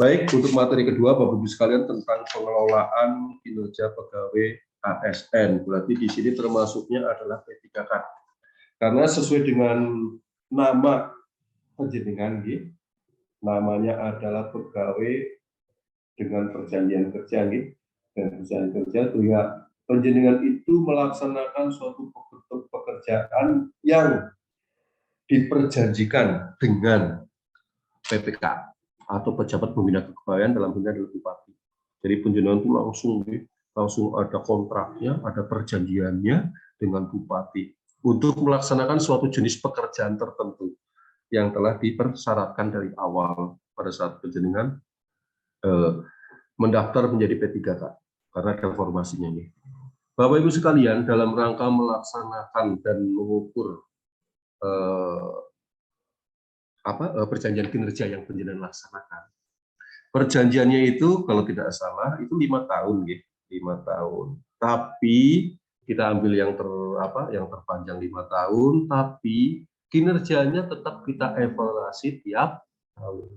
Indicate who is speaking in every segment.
Speaker 1: Baik, untuk materi kedua, Bapak Ibu sekalian, tentang pengelolaan kinerja pegawai ASN. Berarti di sini termasuknya adalah P3K. Karena sesuai dengan nama penjenengan, namanya adalah pegawai dengan perjanjian kerja, dan perjanjian kerja itu ya penjenengan itu melaksanakan suatu pekerjaan yang diperjanjikan dengan PPK atau pejabat pembina kepegawaian, dalam hal ini bupati. Jadi penjenengan itu langsung ada kontraknya, ada perjanjiannya dengan bupati untuk melaksanakan suatu jenis pekerjaan tertentu yang telah dipersyaratkan dari awal pada saat penjenengan mendaftar menjadi P3K, karena ada formasinya ini. Bapak Ibu sekalian, dalam rangka melaksanakan dan mengukur perjanjian kinerja yang penjenengan laksanakan. Perjanjiannya itu kalau tidak salah itu 5 tahun, 5 tahun. Tapi kita ambil yang terpanjang 5 tahun, tapi kinerjanya tetap kita evaluasi tiap tahun.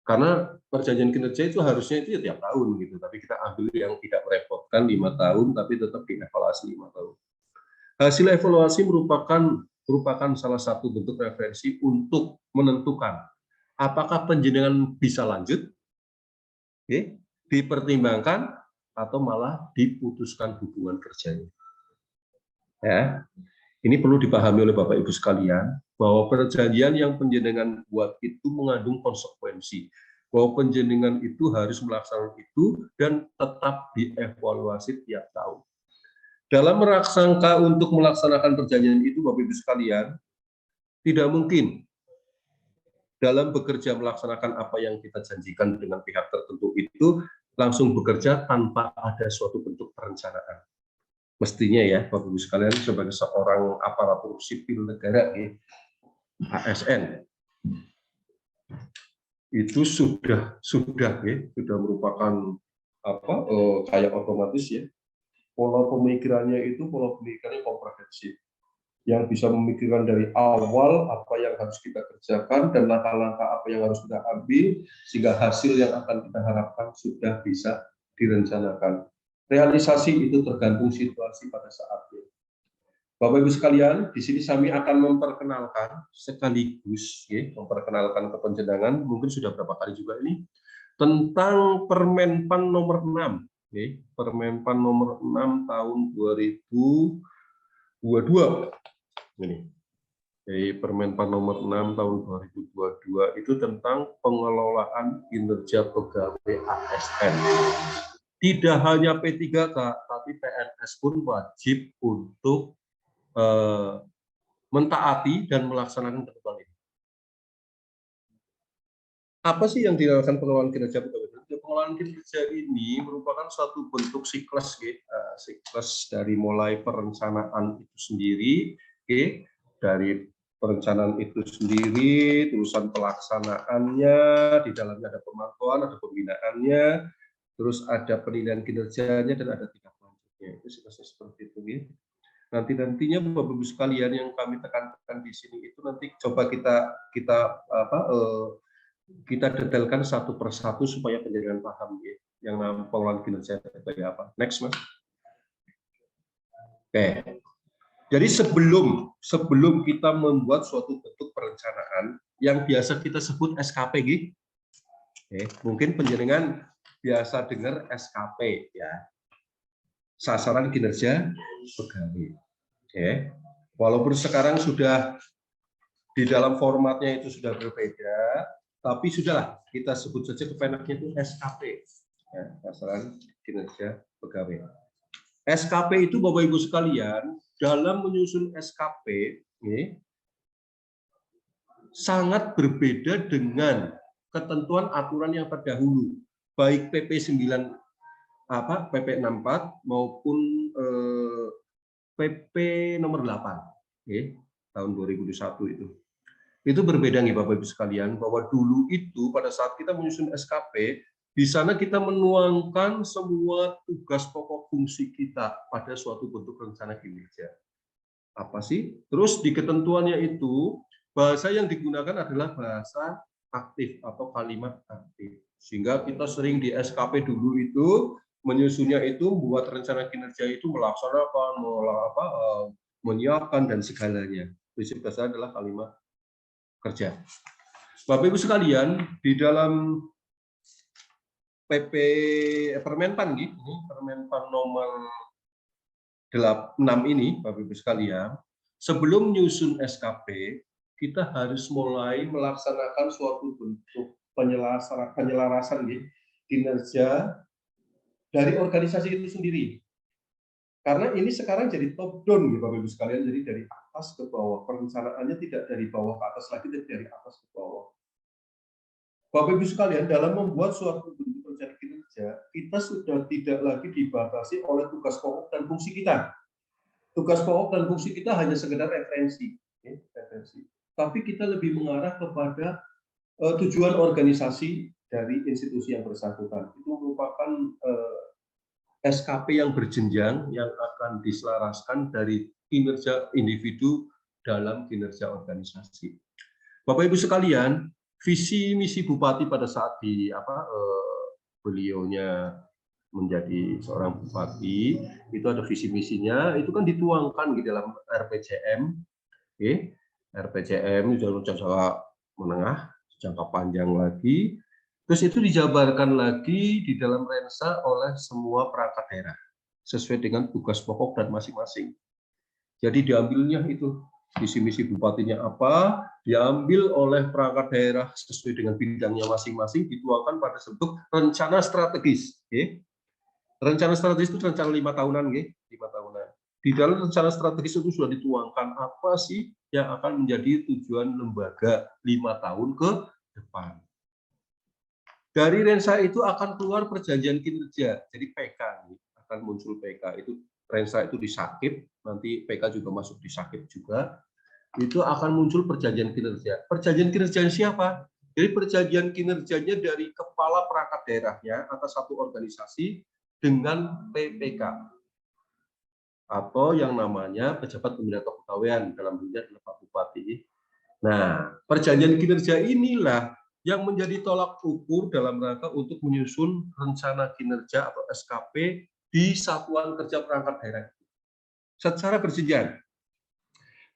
Speaker 1: Karena perjanjian kinerja itu harusnya itu ya tiap tahun gitu, tapi kita ambil yang tidak merepotkan 5 tahun, tapi tetap dievaluasi 5 tahun. Hasil evaluasi merupakan salah satu bentuk referensi untuk menentukan apakah penjenengan bisa lanjut, dipertimbangkan, atau malah diputuskan hubungan kerjanya. Ya, ini perlu dipahami oleh Bapak Ibu sekalian, bahwa perjanjian yang penjenengan buat itu mengandung konsekuensi, bahwa penjenengan itu harus melaksanakan itu dan tetap dievaluasi tiap tahun. Dalam rangka untuk melaksanakan perjanjian itu, Bapak Ibu sekalian, tidak mungkin dalam bekerja melaksanakan apa yang kita janjikan dengan pihak tertentu itu langsung bekerja tanpa ada suatu bentuk perencanaan. Mestinya ya, Bapak Ibu sekalian, sebagai seorang aparatur sipil negara, ASN, itu sudah merupakan kayak otomatis ya. Pola pemikirannya komprehensif, yang bisa memikirkan dari awal apa yang harus kita kerjakan dan langkah-langkah apa yang harus kita ambil, sehingga hasil yang akan kita harapkan sudah bisa direncanakan. Realisasi itu tergantung situasi pada saatnya. Bapak Ibu sekalian, di sini kami akan memperkenalkan sekaligus, memperkenalkan ke penjenengan, mungkin sudah berapa kali juga ini, tentang Permenpan nomor 6, Permenpan nomor 6 tahun 2022. Ini. Jadi Permenpan nomor 6 tahun 2022 itu tentang pengelolaan kinerja pegawai ASN. Tidak hanya P3K, tapi PNS pun wajib untuk mentaati dan melaksanakan ketentuan ini. Apa sih yang dilakukan pengelolaan kinerja pegawai? Pengelolaan kinerja ini merupakan suatu bentuk siklus, siklus dari mulai perencanaan itu sendiri, dari perencanaan itu sendiri, terusan pelaksanaannya, di dalamnya ada pemantauan, ada pembinaannya, terus ada penilaian kinerjanya, dan ada tindak lanjutnya. Itu siklusnya seperti itu. Nantinya Bapak Ibu sekalian, yang kami tekankan di sini itu nanti coba kita detailkan satu persatu supaya penjenengan paham yang namanya pengelolaan kinerja sebagai apa. Next, Mas. Oke. Jadi sebelum kita membuat suatu bentuk perencanaan yang biasa kita sebut SKP, mungkin penjenengan biasa dengar SKP ya. Sasaran kinerja pegawai. Walaupun sekarang sudah di dalam formatnya itu sudah berbeda, tapi sudahlah kita sebut saja kepenaknya itu SKP, sasaran kinerja pegawai. SKP itu Bapak Ibu sekalian, dalam menyusun SKP sangat berbeda dengan ketentuan aturan yang terdahulu, baik PP 64 maupun PP nomor 8 tahun 2021 itu. Itu berbeda nih Bapak Ibu sekalian, bahwa dulu itu pada saat kita menyusun SKP, di sana kita menuangkan semua tugas pokok fungsi kita pada suatu bentuk rencana kinerja. Apa sih? Terus di ketentuannya itu, bahasa yang digunakan adalah bahasa aktif atau kalimat aktif. Sehingga kita sering di SKP dulu itu menyusunnya itu buat rencana kinerja itu melaksanakan, menyiapkan dan segalanya. Prinsip dasar adalah kalimat kerja. Bapak Ibu sekalian, di dalam PP Permenpan ini Permenpan nomor 6 ini, Bapak Ibu sekalian, sebelum menyusun SKP, kita harus mulai melaksanakan suatu bentuk penyelarasan kinerja dari organisasi itu sendiri. Karena ini sekarang jadi top down, Bapak Ibu sekalian, jadi dari atas ke bawah. Perencanaannya tidak dari bawah ke atas lagi, tapi dari atas ke bawah. Bapak Ibu sekalian, dalam membuat suatu bentuk rencana kinerja, kita sudah tidak lagi dibatasi oleh tugas pokok dan fungsi kita. Tugas pokok dan fungsi kita hanya sekedar referensi. Tapi kita lebih mengarah kepada tujuan organisasi dari institusi yang bersangkutan. Itu merupakan SKP yang berjenjang yang akan diselaraskan dari kinerja individu dalam kinerja organisasi. Bapak Ibu sekalian, visi misi Bupati pada saat beliaunya menjadi seorang bupati, itu ada visi misinya, itu kan dituangkan di dalam RPJM, RPJM itu jangka menengah, jangka panjang lagi, terus itu dijabarkan lagi di dalam Rensa oleh semua perangkat daerah, sesuai dengan tugas pokok dan masing-masing. Jadi diambilnya itu visi misi bupatinya apa, diambil oleh perangkat daerah sesuai dengan bidangnya masing-masing, dituangkan pada bentuk rencana strategis. Rencana strategis itu rencana 5 tahunan, 5 tahunan. Di dalam rencana strategis itu sudah dituangkan apa sih yang akan menjadi tujuan lembaga 5 tahun ke depan. Dari Rensa itu akan keluar perjanjian kinerja, jadi PK akan muncul PK itu. Rensa itu disakip, nanti PK juga masuk disakip juga. Itu akan muncul perjanjian kinerja. Perjanjian kinerja siapa? Jadi perjanjian kinerjanya dari kepala perangkat daerahnya atas satu organisasi dengan PPK atau yang namanya pejabat pembina kepegawaian, dalam hal ini Pak Bupati. Nah, perjanjian kinerja inilah yang menjadi tolak ukur dalam rangka untuk menyusun rencana kinerja atau SKP di satuan kerja perangkat daerah secara berjenjang.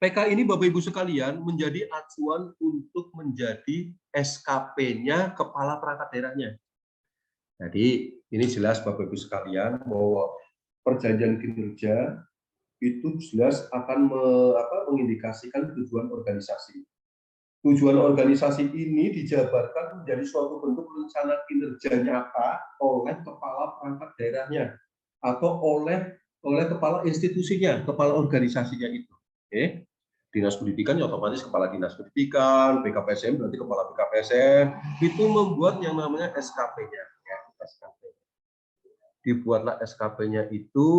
Speaker 1: PK ini Bapak Ibu sekalian menjadi acuan untuk menjadi SKP-nya kepala perangkat daerahnya. Jadi ini jelas Bapak Ibu sekalian bahwa perjanjian kinerja itu jelas akan mengindikasikan tujuan organisasi. Tujuan organisasi ini dijabarkan menjadi suatu bentuk rencana kinerja nyata oleh kepala perangkat daerahnya atau oleh kepala institusinya, kepala organisasinya itu. Oke. Dinas pendidikan ya otomatis kepala dinas pendidikan, BKPSM berarti kepala BKPSM, itu membuat yang namanya SKP-nya. Ya, SKP. Dibuatlah SKP-nya itu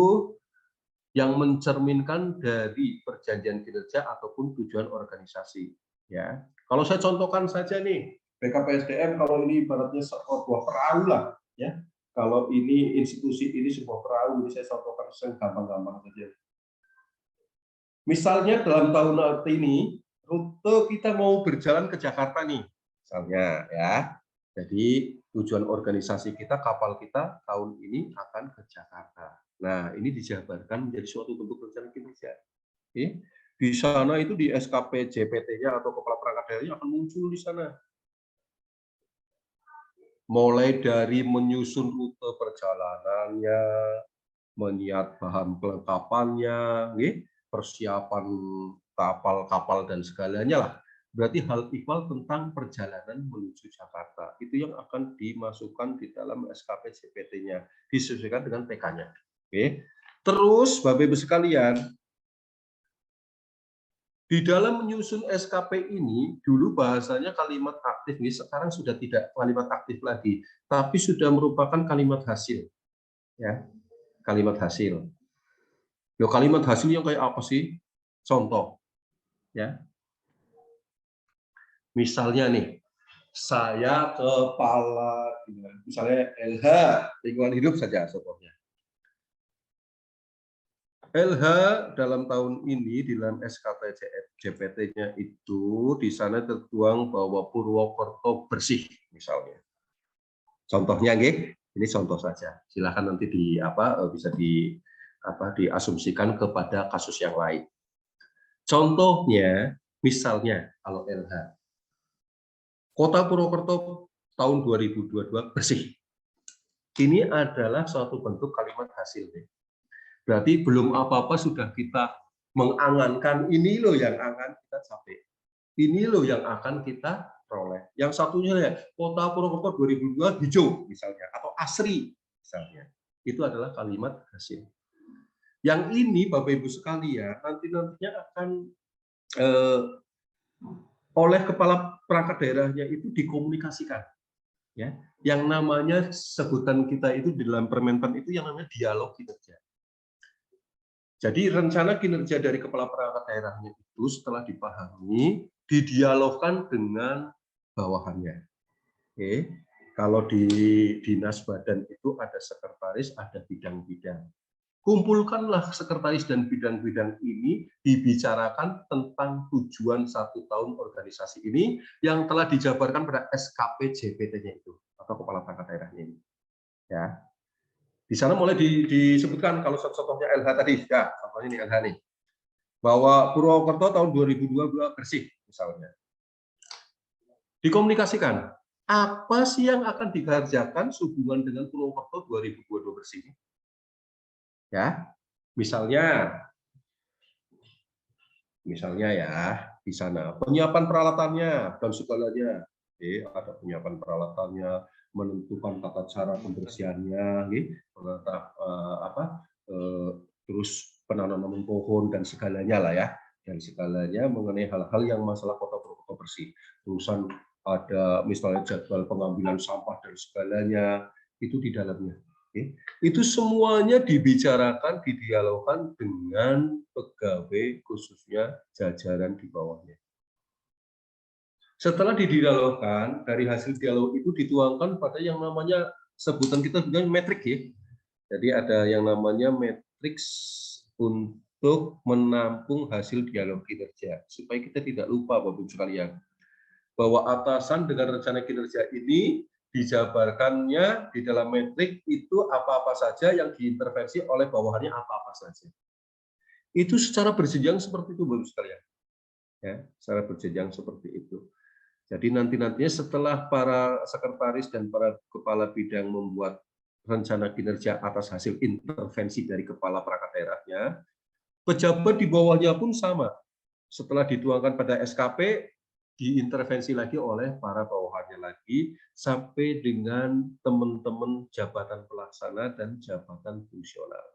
Speaker 1: yang mencerminkan dari perjanjian kinerja ataupun tujuan organisasi. Ya, kalau saya contohkan saja nih, BKPSDM kalau ini ibaratnya sebuah perahu lah, ya. Kalau ini institusi ini sebuah perahu, ini saya contohkan gampang-gampang saja. Misalnya dalam tahun ini rute kita mau berjalan ke Jakarta nih, misalnya ya. Jadi tujuan organisasi kita, kapal kita tahun ini akan ke Jakarta. Nah, ini dijabarkan menjadi suatu bentuk rencana kinerja. Oke. Di sana itu di SKP JPT-nya atau kepala perangkat daerahnya akan muncul di sana. Mulai dari menyusun rute perjalanannya, menyiapkan bahan kelengkapannya, persiapan kapal-kapal dan segalanya lah. Berarti hal ihwal tentang perjalanan menuju Jakarta. Itu yang akan dimasukkan di dalam SKP JPT-nya, disesuaikan dengan PK-nya. Oke. Terus, Bapak Ibu sekalian, di dalam menyusun SKP ini, dulu bahasanya kalimat aktif, ini sekarang sudah tidak kalimat aktif lagi, tapi sudah merupakan kalimat hasil. Ya, kalimat hasil. Yo, kalimat hasil yang kayak apa sih? Contoh, ya. Misalnya nih, saya kepala, misalnya LH, lingkungan hidup saja contohnya. LH dalam tahun ini di dalam SKT JPT-nya itu di sana tertuang bahwa Purwokerto bersih misalnya. Contohnya ini contoh saja. Silakan nanti bisa diasumsikan kepada kasus yang lain. Contohnya misalnya kalau LH Kota Purwokerto tahun 2022 bersih. Ini adalah suatu bentuk kalimat hasil. Berarti belum apa-apa sudah kita mengangankan, ini loh yang akan kita capai. Ini loh yang akan kita peroleh. Yang satunya ya, Kota Purwokerto 2002 hijau misalnya, atau asri misalnya. Itu adalah kalimat hasil. Yang ini Bapak Ibu sekalian, nantinya akan oleh kepala perangkat daerahnya itu dikomunikasikan. Ya, yang namanya sebutan kita itu di dalam Permenpan itu yang namanya dialog kinerja. Jadi rencana kinerja dari kepala perangkat daerahnya itu setelah dipahami, didialogkan dengan bawahannya. Oke. Kalau di dinas badan itu ada sekretaris, ada bidang-bidang. Kumpulkanlah sekretaris dan bidang-bidang ini, dibicarakan tentang tujuan 1 tahun organisasi ini yang telah dijabarkan pada SKP JPT-nya itu, atau kepala perangkat daerahnya ini. Ya. Di sana mulai disebutkan kalau contohnya LH tadi, ya contohnya ini LH nih, bahwa Purwokerto tahun 2022 bersih misalnya. Dikomunikasikan, apa sih yang akan dikerjakan sehubungan dengan Purwokerto 2022 bersih? Ya, misalnya ya di sana penyiapan peralatannya dan segalanya, ada penyiapan peralatannya, menentukan tata cara pembersihannya, terus penanaman pohon dan segalanya lah ya, dan segalanya mengenai hal-hal yang masalah Kota Purwokerto bersih. Terusan ada misalnya jadwal pengambilan sampah dan segalanya itu di dalamnya. Itu semuanya dibicarakan, didialogkan dengan pegawai khususnya jajaran di bawahnya. Setelah didialogkan, dari hasil dialog itu dituangkan pada yang namanya sebutan kita dengan metrik ya. Jadi ada yang namanya matriks untuk menampung hasil dialog kinerja supaya kita tidak lupa Bapak Ibu sekalian bahwa atasan dengan rencana kinerja ini dijabarkannya di dalam metrik itu apa-apa saja yang diintervensi oleh bawahannya apa-apa saja. Itu secara berjenjang seperti itu Bapak Ibu sekalian. Ya, secara berjenjang seperti itu. Jadi nantinya setelah para sekretaris dan para kepala bidang membuat rencana kinerja atas hasil intervensi dari kepala perangkat daerahnya, pejabat di bawahnya pun sama. Setelah dituangkan pada SKP, diintervensi lagi oleh para bawahannya lagi, sampai dengan teman-teman jabatan pelaksana dan jabatan fungsional.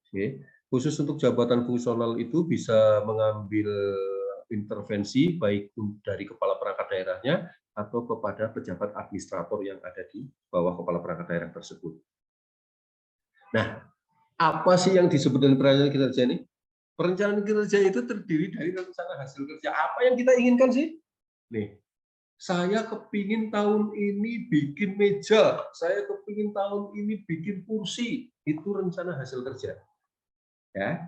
Speaker 1: Oke. Khusus untuk jabatan fungsional itu bisa mengambil intervensi baik dari kepala perangkat daerahnya atau kepada pejabat administrator yang ada di bawah kepala perangkat daerah tersebut. Nah, apa sih yang disebut dengan perencanaan kinerja ini? Perencanaan kinerja itu terdiri dari rencana hasil kerja. Apa yang kita inginkan sih? Nih, saya kepingin tahun ini bikin meja, saya kepingin tahun ini bikin kursi. Itu rencana hasil kerja. Ya,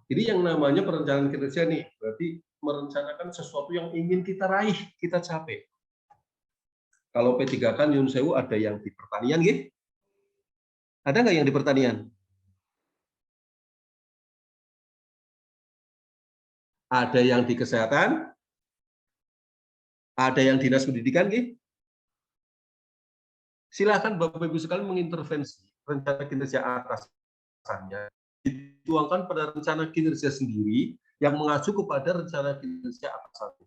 Speaker 1: ini yang namanya perencanaan kinerja nih. Berarti merencanakan sesuatu yang ingin kita raih, kita capai. Kalau P3K Nyun Sewu ada yang di pertanian, gitu? Ada nggak yang di pertanian? Ada yang di kesehatan? Ada yang dinas pendidikan, gitu? Silakan Bapak Ibu sekalian mengintervensi rencana kinerja atasannya, dituangkan pada rencana kinerja sendiri yang mengacu kepada rencana kinerja atasannya.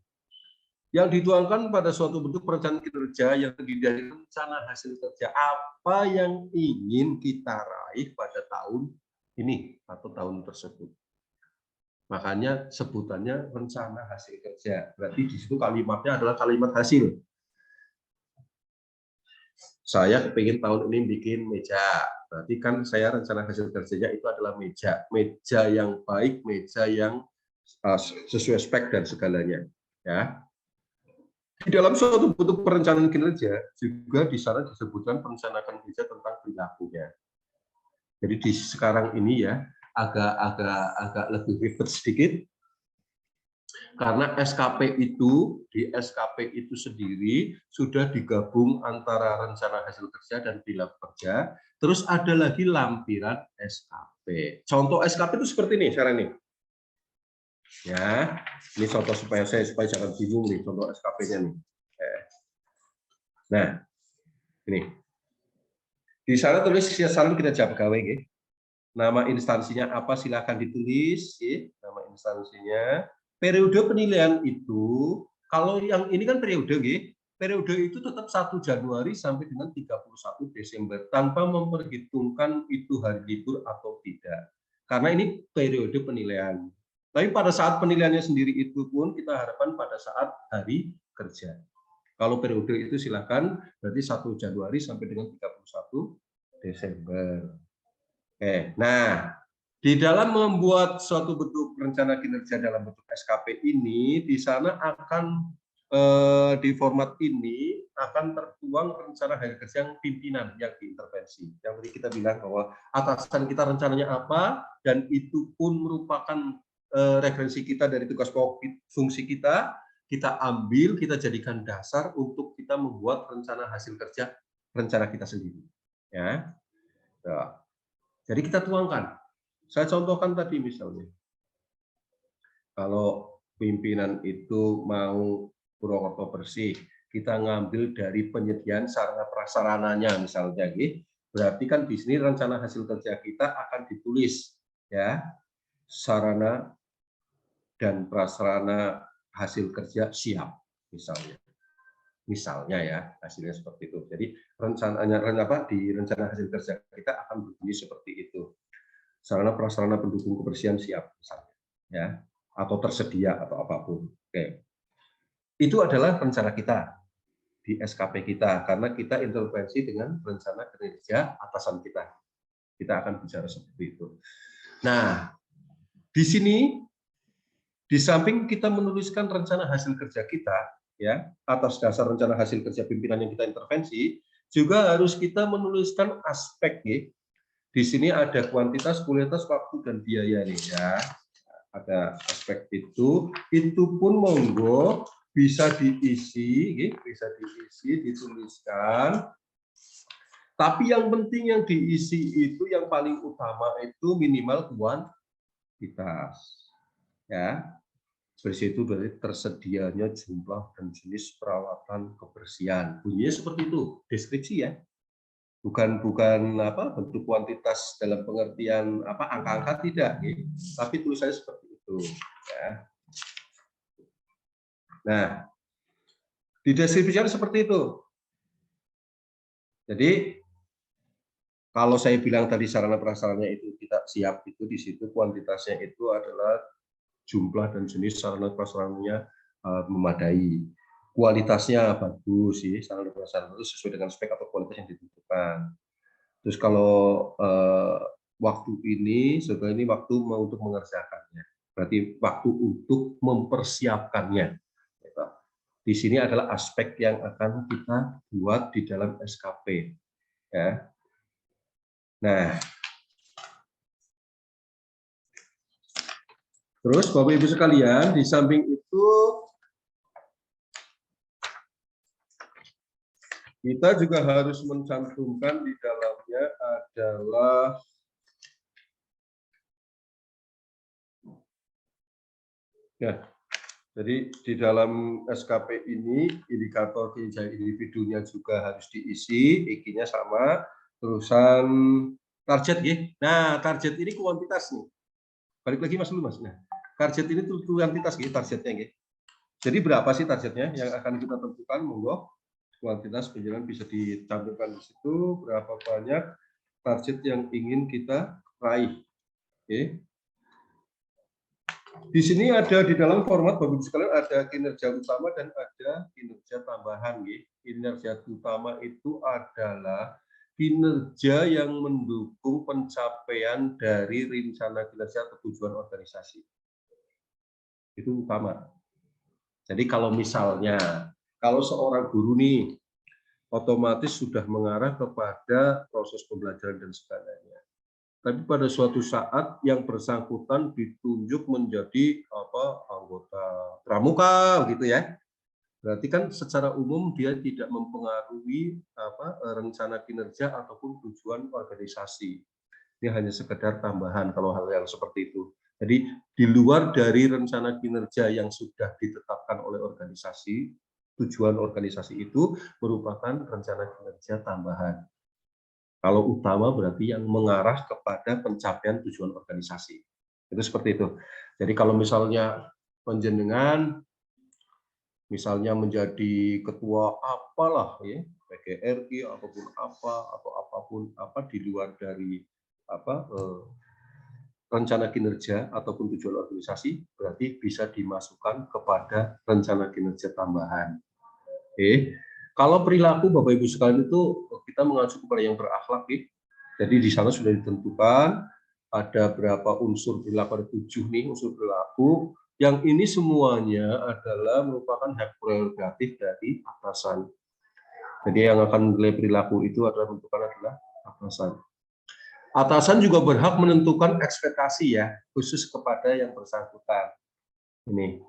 Speaker 1: Yang dituangkan pada suatu bentuk perencanaan kinerja yang terdiri dari rencana hasil kerja apa yang ingin kita raih pada tahun ini atau tahun tersebut. Makanya sebutannya rencana hasil kerja. Berarti di situ kalimatnya adalah kalimat hasil. Saya kepingin tahun ini bikin meja. Berarti kan saya rencana hasil kerjanya itu adalah meja. Meja yang baik, meja yang sesuai spek dan segalanya. Ya. Di dalam suatu bentuk perencanaan kinerja juga di sana disebutkan perencanaan kinerja tentang perilakunya. Jadi di sekarang ini ya, agak lebih ribet sedikit. Karena di SKP itu sendiri sudah digabung antara rencana hasil kerja dan pilar kerja, terus ada lagi lampiran SKP. Contoh SKP itu seperti ini sekarang nih. Ya, ini contoh supaya jangan bingung nih contoh SKP-nya nih. Nah, ini. Di sana tulis selalu kita jawab pegawai, gitu. Nama instansinya apa silakan ditulis, gitu. Nama instansinya. Periode penilaian itu, kalau yang ini kan periode, gitu. Periode itu tetap 1 Januari sampai dengan 31 Desember tanpa memperhitungkan itu hari libur atau tidak. Karena ini periode penilaian. Tapi pada saat penilaiannya sendiri itu pun kita harapkan pada saat hari kerja. Kalau periode itu silakan berarti 1 Januari sampai dengan 31 Desember. Oke, nah di dalam membuat suatu bentuk rencana kinerja dalam bentuk SKP ini, di sana akan di format ini akan tertuang rencana hari kerja yang pimpinan yang diintervensi. Yang tadi kita bilang bahwa atasan kita rencananya apa, dan itu pun merupakan referensi kita dari tugas pokok fungsi kita ambil, kita jadikan dasar untuk kita membuat rencana hasil kerja rencana kita sendiri. Ya, nah, jadi kita tuangkan. Saya contohkan tadi misalnya, kalau pimpinan itu mau Purwokerto bersih, kita ngambil dari penyediaan sarana prasarananya misalnya, berarti kan di sini rencana hasil kerja kita akan ditulis, ya, sarana dan prasarana hasil kerja siap, misalnya ya, hasilnya seperti itu. Jadi rencananya di rencana hasil kerja kita akan berbunyi seperti itu. Sarana prasarana pendukung kebersihan siap misalnya, ya, atau tersedia atau apapun. Oke. Itu adalah rencana kita di SKP kita karena kita intervensi dengan rencana kinerja atasan kita. Kita akan bicara seperti itu. Nah, di sini di samping kita menuliskan rencana hasil kerja kita, ya, atas dasar rencana hasil kerja pimpinan yang kita intervensi, juga harus kita menuliskan aspek, ya. Di sini ada kuantitas, kualitas, waktu, dan biaya nih, ya. Ada aspek itu pun monggo bisa diisi, dituliskan. Tapi yang penting yang diisi itu yang paling utama itu minimal kuantitas, ya. Bersih itu berarti tersedianya jumlah dan jenis peralatan kebersihan. Bunyinya seperti itu, deskripsi ya. Bukan apa bentuk kuantitas dalam pengertian apa angka-angka tidak, ya. Tapi tulisannya seperti itu, ya. Nah, di deskripsinya seperti itu. Jadi kalau saya bilang tadi sarana prasarannya itu kita siap, itu di situ kuantitasnya itu adalah jumlah dan jenis sarana prasarananya memadai. Kualitasnya bagus sih, sarana prasarana itu sesuai dengan spek atau kualitas yang ditentukan. Terus kalau waktu ini, sebetulnya ini waktu untuk mengerjakannya. Berarti waktu untuk mempersiapkannya. Di sini adalah aspek yang akan kita buat di dalam SKP. Ya. Nah, terus Bapak Ibu sekalian, di samping itu kita juga harus mencantumkan di dalamnya adalah ya. Jadi di dalam SKP ini indikator kinerja individunya juga harus diisi, IKI-nya sama, terusan target ya. Nah, target ini kuantitas nih. Balik lagi Mas dulu Mas. Nah, target ini kuantitas ya, targetnya ya. Jadi berapa sih targetnya yang akan kita tentukan? Monggo. Kuantitas penjelasan bisa dicantumkan di situ, berapa banyak target yang ingin kita raih. Oke. Di sini ada di dalam format Bapak Ibu sekalian ada kinerja utama dan ada kinerja tambahan. Kinerja utama itu adalah kinerja yang mendukung pencapaian dari rencana kinerja atau tujuan organisasi. Itu utama. Jadi kalau misalnya, kalau seorang guru nih, otomatis sudah mengarah kepada proses pembelajaran dan sebagainya. tapi pada suatu saat yang bersangkutan ditunjuk menjadi anggota pramuka gitu ya. Berarti kan secara umum dia tidak mempengaruhi rencana kinerja ataupun tujuan organisasi. Ini hanya sekedar tambahan kalau hal yang seperti itu. Jadi di luar dari rencana kinerja yang sudah ditetapkan oleh organisasi, tujuan organisasi itu merupakan rencana kinerja tambahan. Kalau utama berarti yang mengarah kepada pencapaian tujuan organisasi. Itu seperti itu. Jadi kalau misalnya penjenengan misalnya menjadi ketua apalah ya, PGRI ataupun apa atau apapun di luar dari rencana kinerja ataupun tujuan organisasi, berarti bisa dimasukkan kepada rencana kinerja tambahan. Oke. Kalau perilaku Bapak Ibu sekalian itu kita mengacu kepada yang berakhlak, jadi di sana sudah ditentukan ada berapa unsur perilaku, ada 7 nih unsur perilaku. Yang ini semuanya adalah merupakan hak prerogatif dari atasan. Jadi yang akan menilai perilaku itu adalah atasan. Atasan juga berhak menentukan ekspektasi ya, khusus kepada yang bersangkutan. Ini.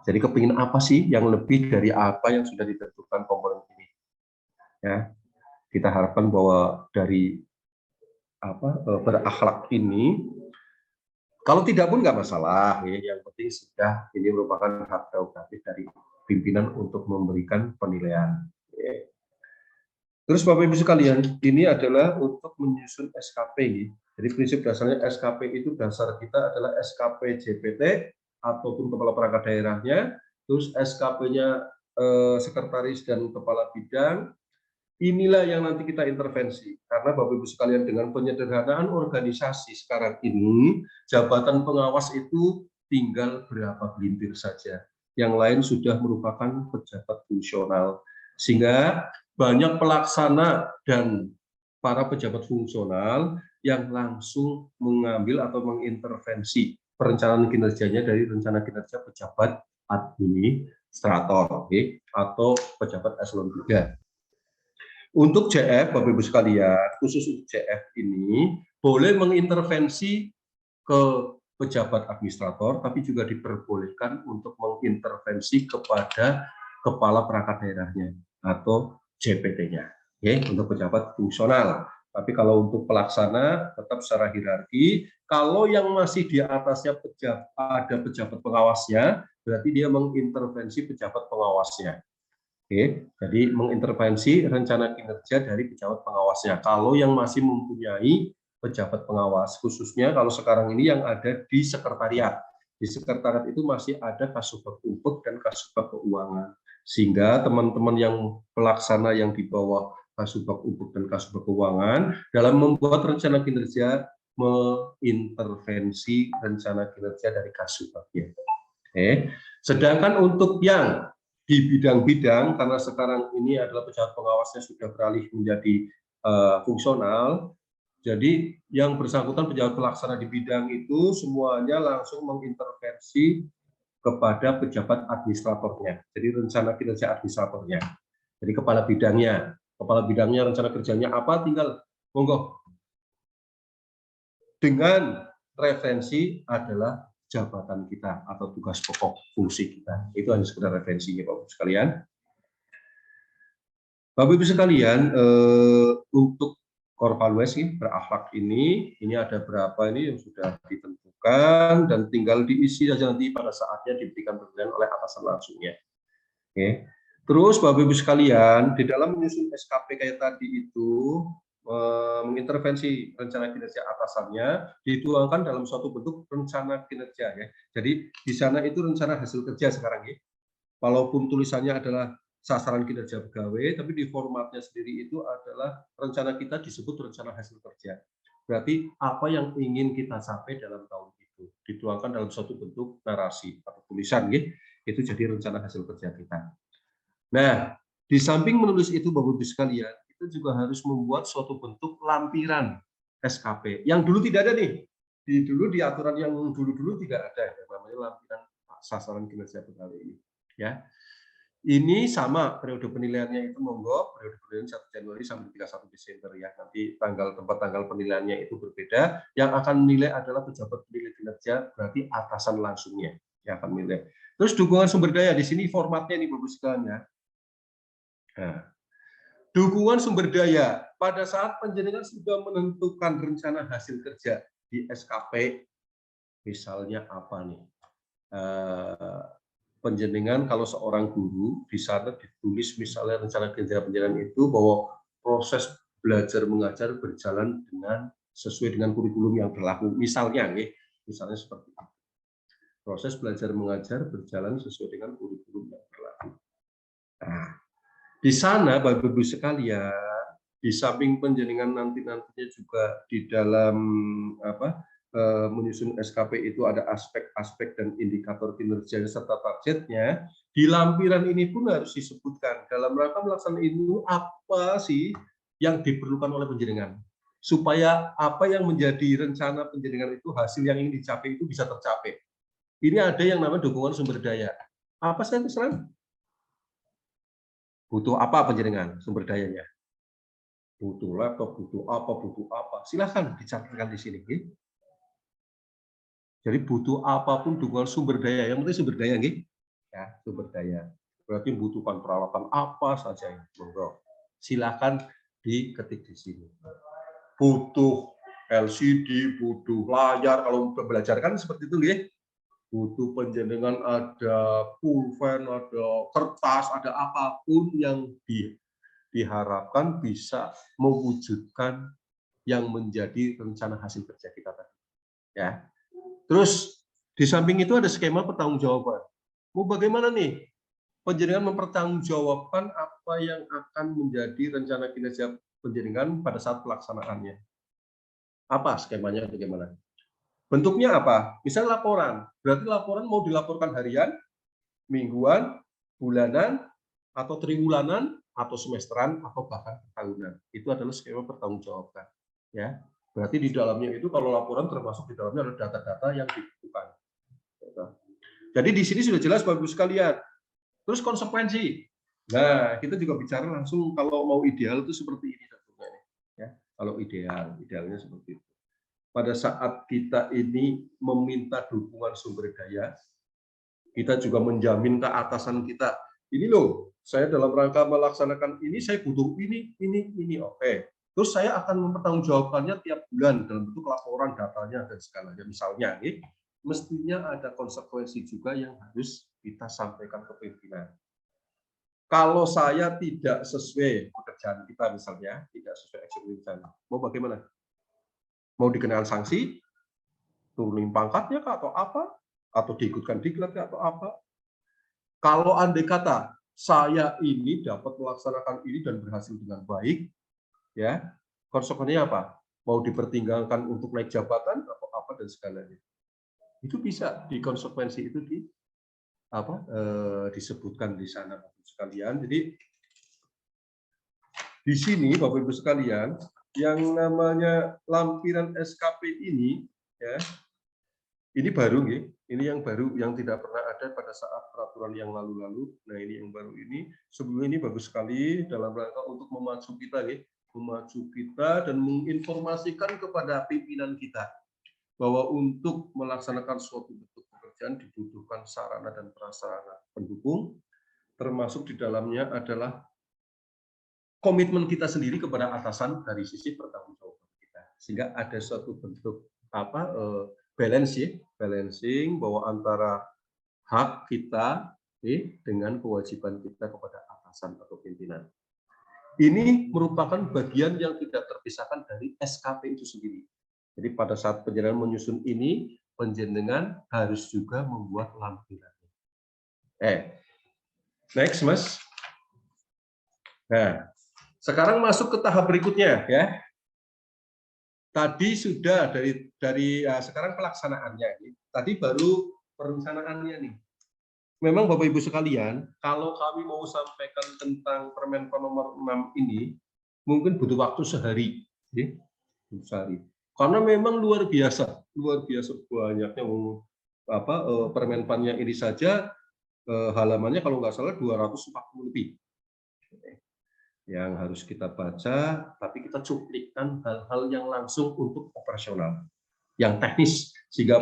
Speaker 1: Jadi kepingin apa sih yang lebih dari apa yang sudah ditentukan komponen ini? Ya, kita harapkan bahwa dari berakhlak ini, kalau tidak pun nggak masalah. Ya, yang penting sudah ini merupakan hak prerogatif dari pimpinan untuk memberikan penilaian. Ya. Terus Bapak Ibu sekalian, ini adalah untuk menyusun SKP. Jadi prinsip dasarnya SKP itu dasar kita adalah SKP JPT ataupun kepala perangkat daerahnya, terus SKP-nya sekretaris dan kepala bidang. Inilah yang nanti kita intervensi. Karena Bapak Ibu sekalian dengan penyederhanaan organisasi sekarang ini, jabatan pengawas itu tinggal berapa gelintir saja. Yang lain sudah merupakan pejabat fungsional. Sehingga banyak pelaksana dan para pejabat fungsional yang langsung mengambil atau mengintervensi perencanaan kinerjanya dari rencana kinerja pejabat administrator atau pejabat eselon 3. Untuk CF, Bapak Ibu sekalian, khusus untuk CF ini boleh mengintervensi ke pejabat administrator, tapi juga diperbolehkan untuk mengintervensi kepada kepala perangkat daerahnya atau JPT-nya, untuk pejabat fungsional. Tapi kalau untuk pelaksana tetap secara hierarki. Kalau yang masih di atasnya ada pejabat pengawasnya, berarti dia mengintervensi pejabat pengawasnya. Oke, jadi mengintervensi rencana kinerja dari pejabat pengawasnya. Kalau yang masih mempunyai pejabat pengawas, khususnya kalau sekarang ini yang ada di sekretariat. Di sekretariat itu masih ada Kasubag Umpek dan Kasubag Keuangan. Sehingga teman-teman yang pelaksana yang di bawah Kasubag Umpek dan Kasubag Keuangan dalam membuat rencana kinerja mengintervensi rencana kinerja dari Kasubagnya. Oke. Sedangkan untuk yang di bidang-bidang, karena sekarang ini adalah pejabat pengawasnya sudah beralih menjadi fungsional, jadi yang bersangkutan pejabat pelaksana di bidang itu semuanya langsung mengintervensi kepada pejabat administratornya, jadi rencana kinerja administratornya, jadi kepala bidangnya rencana kerjanya apa, tinggal monggo dengan referensi adalah jabatan kita atau tugas pokok fungsi kita. Itu hanya sekedar referensinya Bapak Ibu sekalian. Bapak Ibu sekalian, untuk core values berakhlak ini ada berapa ini yang sudah ditentukan dan tinggal diisi saja nanti pada saatnya diberikan penilaian oleh atasan langsungnya. Oke. Terus Bapak Ibu sekalian, di dalam menyusun SKP kayak tadi itu mengintervensi rencana kinerja atasannya dituangkan dalam suatu bentuk rencana kinerja ya. Jadi di sana itu rencana hasil kerja sekarang ya. Walaupun tulisannya adalah sasaran kinerja pegawai, tapi di formatnya sendiri itu adalah rencana kita disebut rencana hasil kerja. Berarti apa yang ingin kita capai dalam tahun itu dituangkan dalam suatu bentuk narasi atau tulisan ya. Itu jadi rencana hasil kerja kita. Nah, di samping menulis itu Bapak Ibu sekalian, itu juga harus membuat suatu bentuk lampiran SKP. Yang dulu tidak ada nih. Dulu di aturan yang dulu tidak ada, namanya lampiran sasaran kinerja pegawai ini. Ya. Ini sama periode penilaiannya itu monggo periode penilaian 1 Januari sampai 31 Desember ya. Nanti tempat tanggal penilaiannya itu berbeda. Yang akan menilai adalah pejabat penilai kinerja, berarti atasan langsungnya yang akan menilai. Terus dukungan sumber daya di sini formatnya ini bagus sekali ya. Nah, dukungan sumber daya pada saat penjenengan sudah menentukan rencana hasil kerja di SKP, misalnya apa nih? Penjenengan kalau seorang guru di sana ditulis misalnya rencana kerja penjenengan itu bahwa proses belajar mengajar berjalan sesuai dengan kurikulum yang berlaku. Misalnya seperti itu. Proses belajar mengajar berjalan sesuai dengan kurikulum yang berlaku. Nah, di sana Bapak Ibu sekalian, di samping penjenengan nantinya juga di dalam menyusun SKP itu ada aspek-aspek dan indikator kinerja serta targetnya. Di lampiran ini pun harus disebutkan dalam rangka melaksanakan itu apa sih yang diperlukan oleh penjenengan supaya apa yang menjadi rencana penjenengan itu hasil yang ingin dicapai itu bisa tercapai. Ini ada yang namanya dukungan sumber daya. Apa sih Islam? Butuh apa penjenengan sumber dayanya? Butuh laptop, butuh apa? Silahkan dicatatkan di sini. Jadi butuh apapun dukungan sumber daya, yang penting sumber daya, ya, sumber daya. Berarti membutuhkan peralatan apa saja, monggo. Silakan diketik di sini. Butuh LCD, butuh layar, kalau belajar kan seperti itu, ya. Butuh penjenengan ada pulpen, ada kertas, ada apapun yang diharapkan bisa mewujudkan yang menjadi rencana hasil kerja kita tadi. Ya. Terus di samping itu ada skema pertanggungjawaban. Mau bagaimana nih penjenengan mempertanggungjawabkan apa yang akan menjadi rencana kinerja penjenengan pada saat pelaksanaannya? Apa skemanya bagaimana? Bentuknya apa? Misalnya laporan. Berarti laporan mau dilaporkan harian, mingguan, bulanan, atau triwulanan, atau semesteran, atau bahkan tahunan. Itu adalah skema pertanggungjawaban. Ya. Berarti di dalamnya itu kalau laporan termasuk di dalamnya ada data-data yang dibutuhkan. Jadi di sini sudah jelas Bapak Ibu sekalian. Terus konsekuensi. Nah, kita juga bicara langsung kalau mau ideal itu seperti ini. Ya, kalau idealnya seperti itu. Pada saat kita ini meminta dukungan sumber daya, kita juga menjamin ke atasan kita, ini loh, saya dalam rangka melaksanakan ini, saya butuh ini, oke. Terus saya akan mempertanggungjawabkannya tiap bulan dalam bentuk laporan datanya dan segalanya. Misalnya, mestinya ada konsekuensi juga yang harus kita sampaikan ke pimpinan. Kalau saya tidak sesuai pekerjaan kita misalnya, tidak sesuai eksekusi rencana, mau bagaimana? Mau dikenakan sanksi, turunin pangkatnya kah, atau apa? Atau diikutkan diklat atau apa? Kalau andai kata saya ini dapat melaksanakan ini dan berhasil dengan baik, ya konsekuensinya apa? Mau dipertimbangkan untuk naik jabatan atau apa dan segalanya. Itu bisa di konsekuensi itu disebutkan di sana sekalian. Jadi di sini Bapak Ibu sekalian, yang namanya lampiran SKP ini, ya, ini baru, ini yang baru yang tidak pernah ada pada saat peraturan yang lalu-lalu. Nah ini yang baru ini. Sebelum ini bagus sekali dalam rangka untuk memacu kita dan menginformasikan kepada pimpinan kita bahwa untuk melaksanakan suatu bentuk pekerjaan dibutuhkan sarana dan prasarana pendukung, termasuk di dalamnya adalah komitmen kita sendiri kepada atasan dari sisi pertanggungjawaban kita, sehingga ada suatu bentuk balancing bahwa antara hak kita dengan kewajiban kita kepada atasan atau pimpinan. Ini merupakan bagian yang tidak terpisahkan dari SKP itu sendiri. Jadi pada saat penjenengan menyusun ini, penjenengan harus juga membuat lampiran. Next, Mas. Nah, sekarang masuk ke tahap berikutnya, ya. Tadi sudah dari sekarang pelaksanaannya. Tadi baru perencanaannya nih. Memang Bapak Ibu sekalian, kalau kami mau sampaikan tentang Permenpan nomor 6 ini, mungkin butuh waktu sehari. Sehari. Karena memang luar biasa banyaknya Permenpannya ini saja halamannya kalau nggak salah 240 lebih yang harus kita baca, tapi kita cuplikan hal-hal yang langsung untuk operasional, yang teknis, sehingga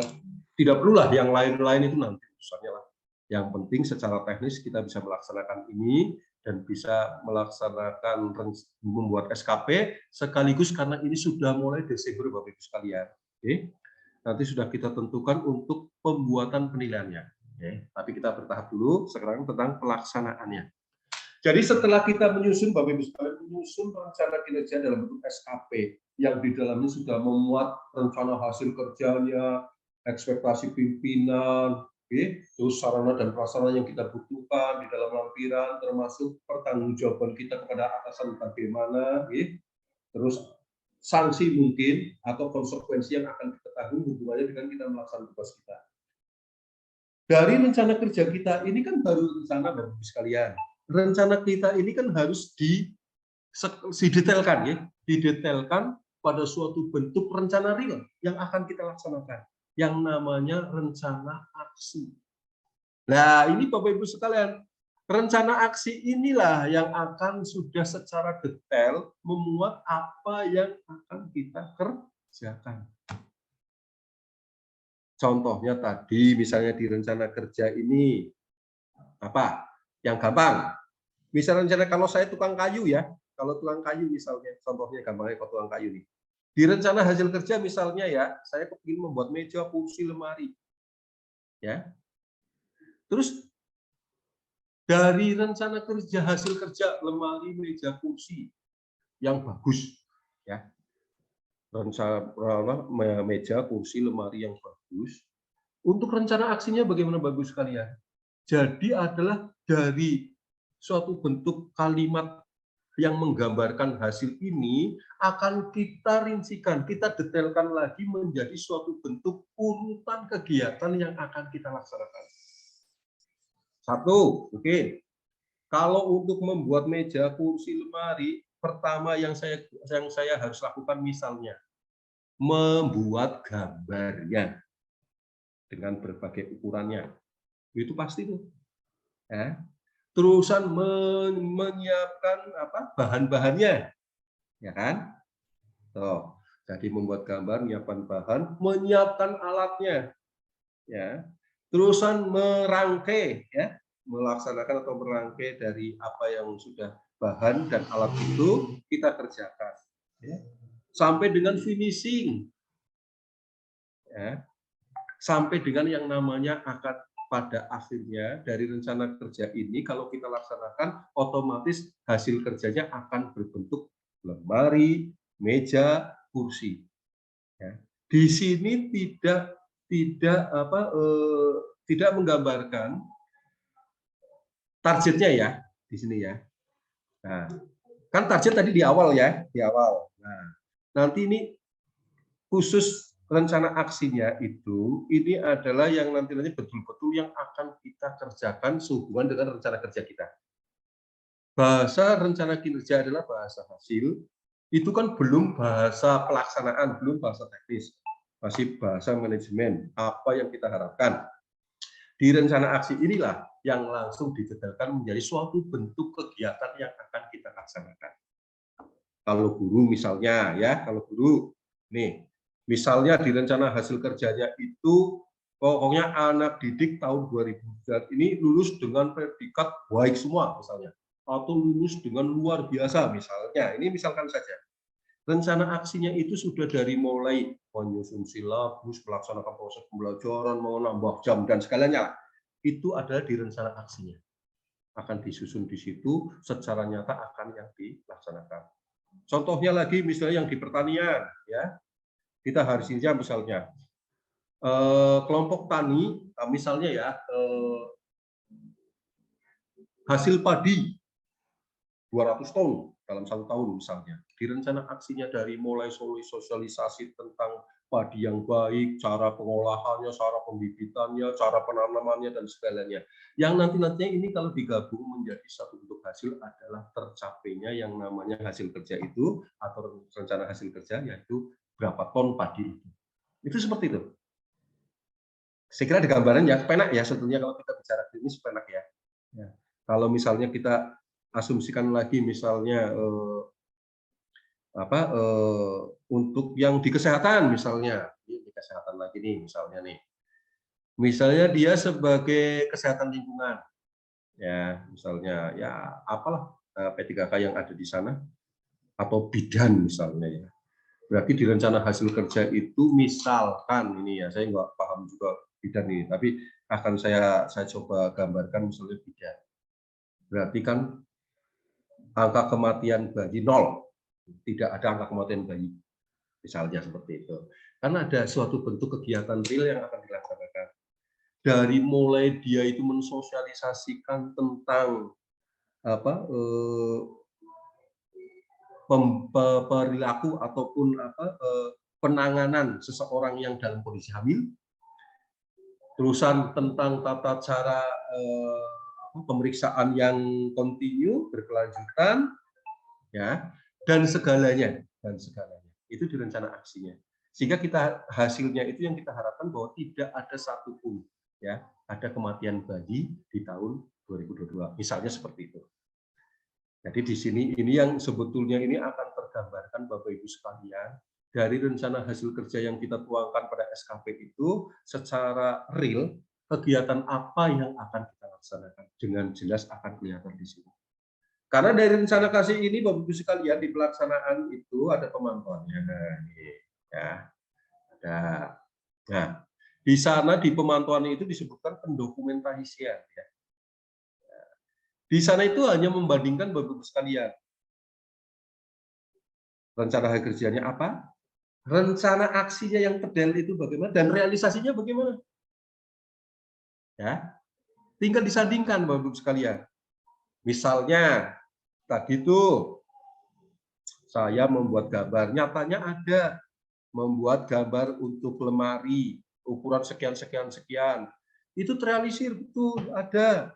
Speaker 1: tidak perlulah yang lain-lain itu nanti urusannya lah. Yang penting secara teknis kita bisa melaksanakan ini dan bisa melaksanakan membuat SKP sekaligus karena ini sudah mulai Desember Bapak Ibu sekalian. Oke. Nanti sudah kita tentukan untuk pembuatan penilaiannya. Oke. Tapi kita bertahap dulu sekarang tentang pelaksanaannya. Jadi setelah kita menyusun, Bapak Ibu sekalian, menyusun rencana kinerja dalam bentuk SKP, yang di dalamnya sudah memuat rencana hasil kerjanya, ekspektasi pimpinan, terus sarana dan prasarana yang kita butuhkan di dalam lampiran, termasuk pertanggungjawaban kita kepada atasan bagaimana, terus sanksi mungkin atau konsekuensi yang akan kita tanggung hubungannya dengan kita melaksanakan tugas kita. Dari rencana kerja kita ini kan baru rencana, Bapak Ibu sekalian. Rencana kita ini kan harus didetailkan, ya, didetailkan pada suatu bentuk rencana real yang akan kita laksanakan, yang namanya rencana aksi. Nah, ini Bapak Ibu sekalian, rencana aksi inilah yang akan sudah secara detail memuat apa yang akan kita kerjakan. Contohnya tadi, misalnya di rencana kerja ini, apa? Yang gampang. Misalnya kalau saya tukang kayu ya, kalau tukang kayu misalnya, contohnya gampangnya kalau tukang kayu nih. Di rencana hasil kerja misalnya ya, saya ingin membuat meja, kursi, lemari. Ya. Terus dari rencana kerja hasil kerja lemari, meja, kursi yang bagus ya. Rencana meja, kursi, lemari yang bagus. Untuk rencana aksinya bagaimana bagus sekalian? Jadi adalah dari suatu bentuk kalimat yang menggambarkan hasil ini akan kita rincikan, kita detailkan lagi menjadi suatu bentuk urutan kegiatan yang akan kita laksanakan. Satu, oke. Kalau untuk membuat meja, kursi, lemari, pertama yang saya harus lakukan misalnya membuat gambarnya dengan berbagai ukurannya. Itu pasti tuh. Ya. Terusan menyiapkan bahan-bahannya, ya kan? Tuh, jadi membuat gambar, menyiapkan bahan, menyiapkan alatnya, ya. Terusan merangkai, ya, melaksanakan atau merangkai dari apa yang sudah bahan dan alat itu kita kerjakan, ya. Sampai dengan finishing, ya. Sampai dengan yang namanya akad pada akhirnya dari rencana kerja ini kalau kita laksanakan otomatis hasil kerjanya akan berbentuk lemari, meja, kursi. Ya. Di sini tidak menggambarkan targetnya ya di sini ya. Nah, kan target tadi di awal ya, di awal. Nah, nanti ini khusus rencana aksinya itu, ini adalah yang nanti betul-betul yang akan kita kerjakan sehubungan dengan rencana kerja kita. Bahasa rencana kinerja adalah bahasa hasil, itu kan belum bahasa pelaksanaan, belum bahasa teknis, masih bahasa manajemen, apa yang kita harapkan. Di rencana aksi inilah yang langsung didetailkan menjadi suatu bentuk kegiatan yang akan kita laksanakan. Kalau guru misalnya, ya, kalau guru, nih, misalnya di rencana hasil kerjanya itu pokoknya anak didik tahun 2000 ini lulus dengan predikat baik semua misalnya, atau lulus dengan luar biasa misalnya. Ini misalkan saja. Rencana aksinya itu sudah dari mulai menyusun silabus, melaksanakan proses pembelajaran, mau nambah jam dan segalanya. Itu adalah di rencana aksinya. Akan disusun di situ, secara nyata akan yang dilaksanakan. Contohnya lagi misalnya yang di pertanian, ya. Kita hari ini misalnya kelompok tani misalnya ya hasil padi 200 ton dalam 1 tahun misalnya. Di rencana aksinya dari mulai sosialisasi tentang padi yang baik, cara pengolahannya, cara pembibitannya, cara penanamannya dan segalanya. Yang nantinya ini kalau digabung menjadi satu bentuk hasil adalah tercapainya yang namanya hasil kerja itu atau rencana hasil kerja yaitu berapa ton padi itu. Itu seperti itu. Saya kira di gambaran ya penak ya sebetulnya kalau kita bicara klinis penak ya. Ya. Kalau misalnya kita asumsikan lagi misalnya untuk yang di kesehatan misalnya, di kesehatan lagi nih misalnya dia sebagai kesehatan lingkungan ya misalnya ya apalah P3K yang ada di sana atau bidan misalnya ya. Berarti di rencana hasil kerja itu misalkan ini ya saya nggak paham juga bidan ini, tapi akan saya coba gambarkan misalnya bidan. Berarti kan angka kematian bayi 0, tidak ada angka kematian bayi, misalnya seperti itu. Karena ada suatu bentuk kegiatan real yang akan dilaksanakan. Dari mulai dia itu mensosialisasikan tentang perilaku ataupun penanganan seseorang yang dalam kondisi hamil, terusan tentang tata cara pemeriksaan yang kontinu berkelanjutan, ya, dan segalanya itu di rencana aksinya. Sehingga hasilnya itu yang kita harapkan bahwa tidak ada satupun ya ada kematian bayi di tahun 2022, misalnya seperti itu. Jadi di sini ini yang sebetulnya ini akan tergambarkan Bapak Ibu sekalian dari rencana hasil kerja yang kita tuangkan pada SKP itu secara real kegiatan apa yang akan kita laksanakan dengan jelas akan kelihatan di sini. Karena dari rencana kasih ini Bapak Ibu sekalian di pelaksanaan itu ada pemantauannya. Ya, ada. Nah, di sana di pemantauan itu disebutkan pendokumentasian ya. Di sana itu hanya membandingkan Bapak Ibu sekalian. Rencana hari kerjanya apa? Rencana aksinya yang detail itu bagaimana dan realisasinya bagaimana? Ya. Tinggal disandingkan Bapak Ibu sekalian. Misalnya tadi itu saya membuat gambar, nyatanya ada membuat gambar untuk lemari ukuran sekian. Itu terrealisir betul ada.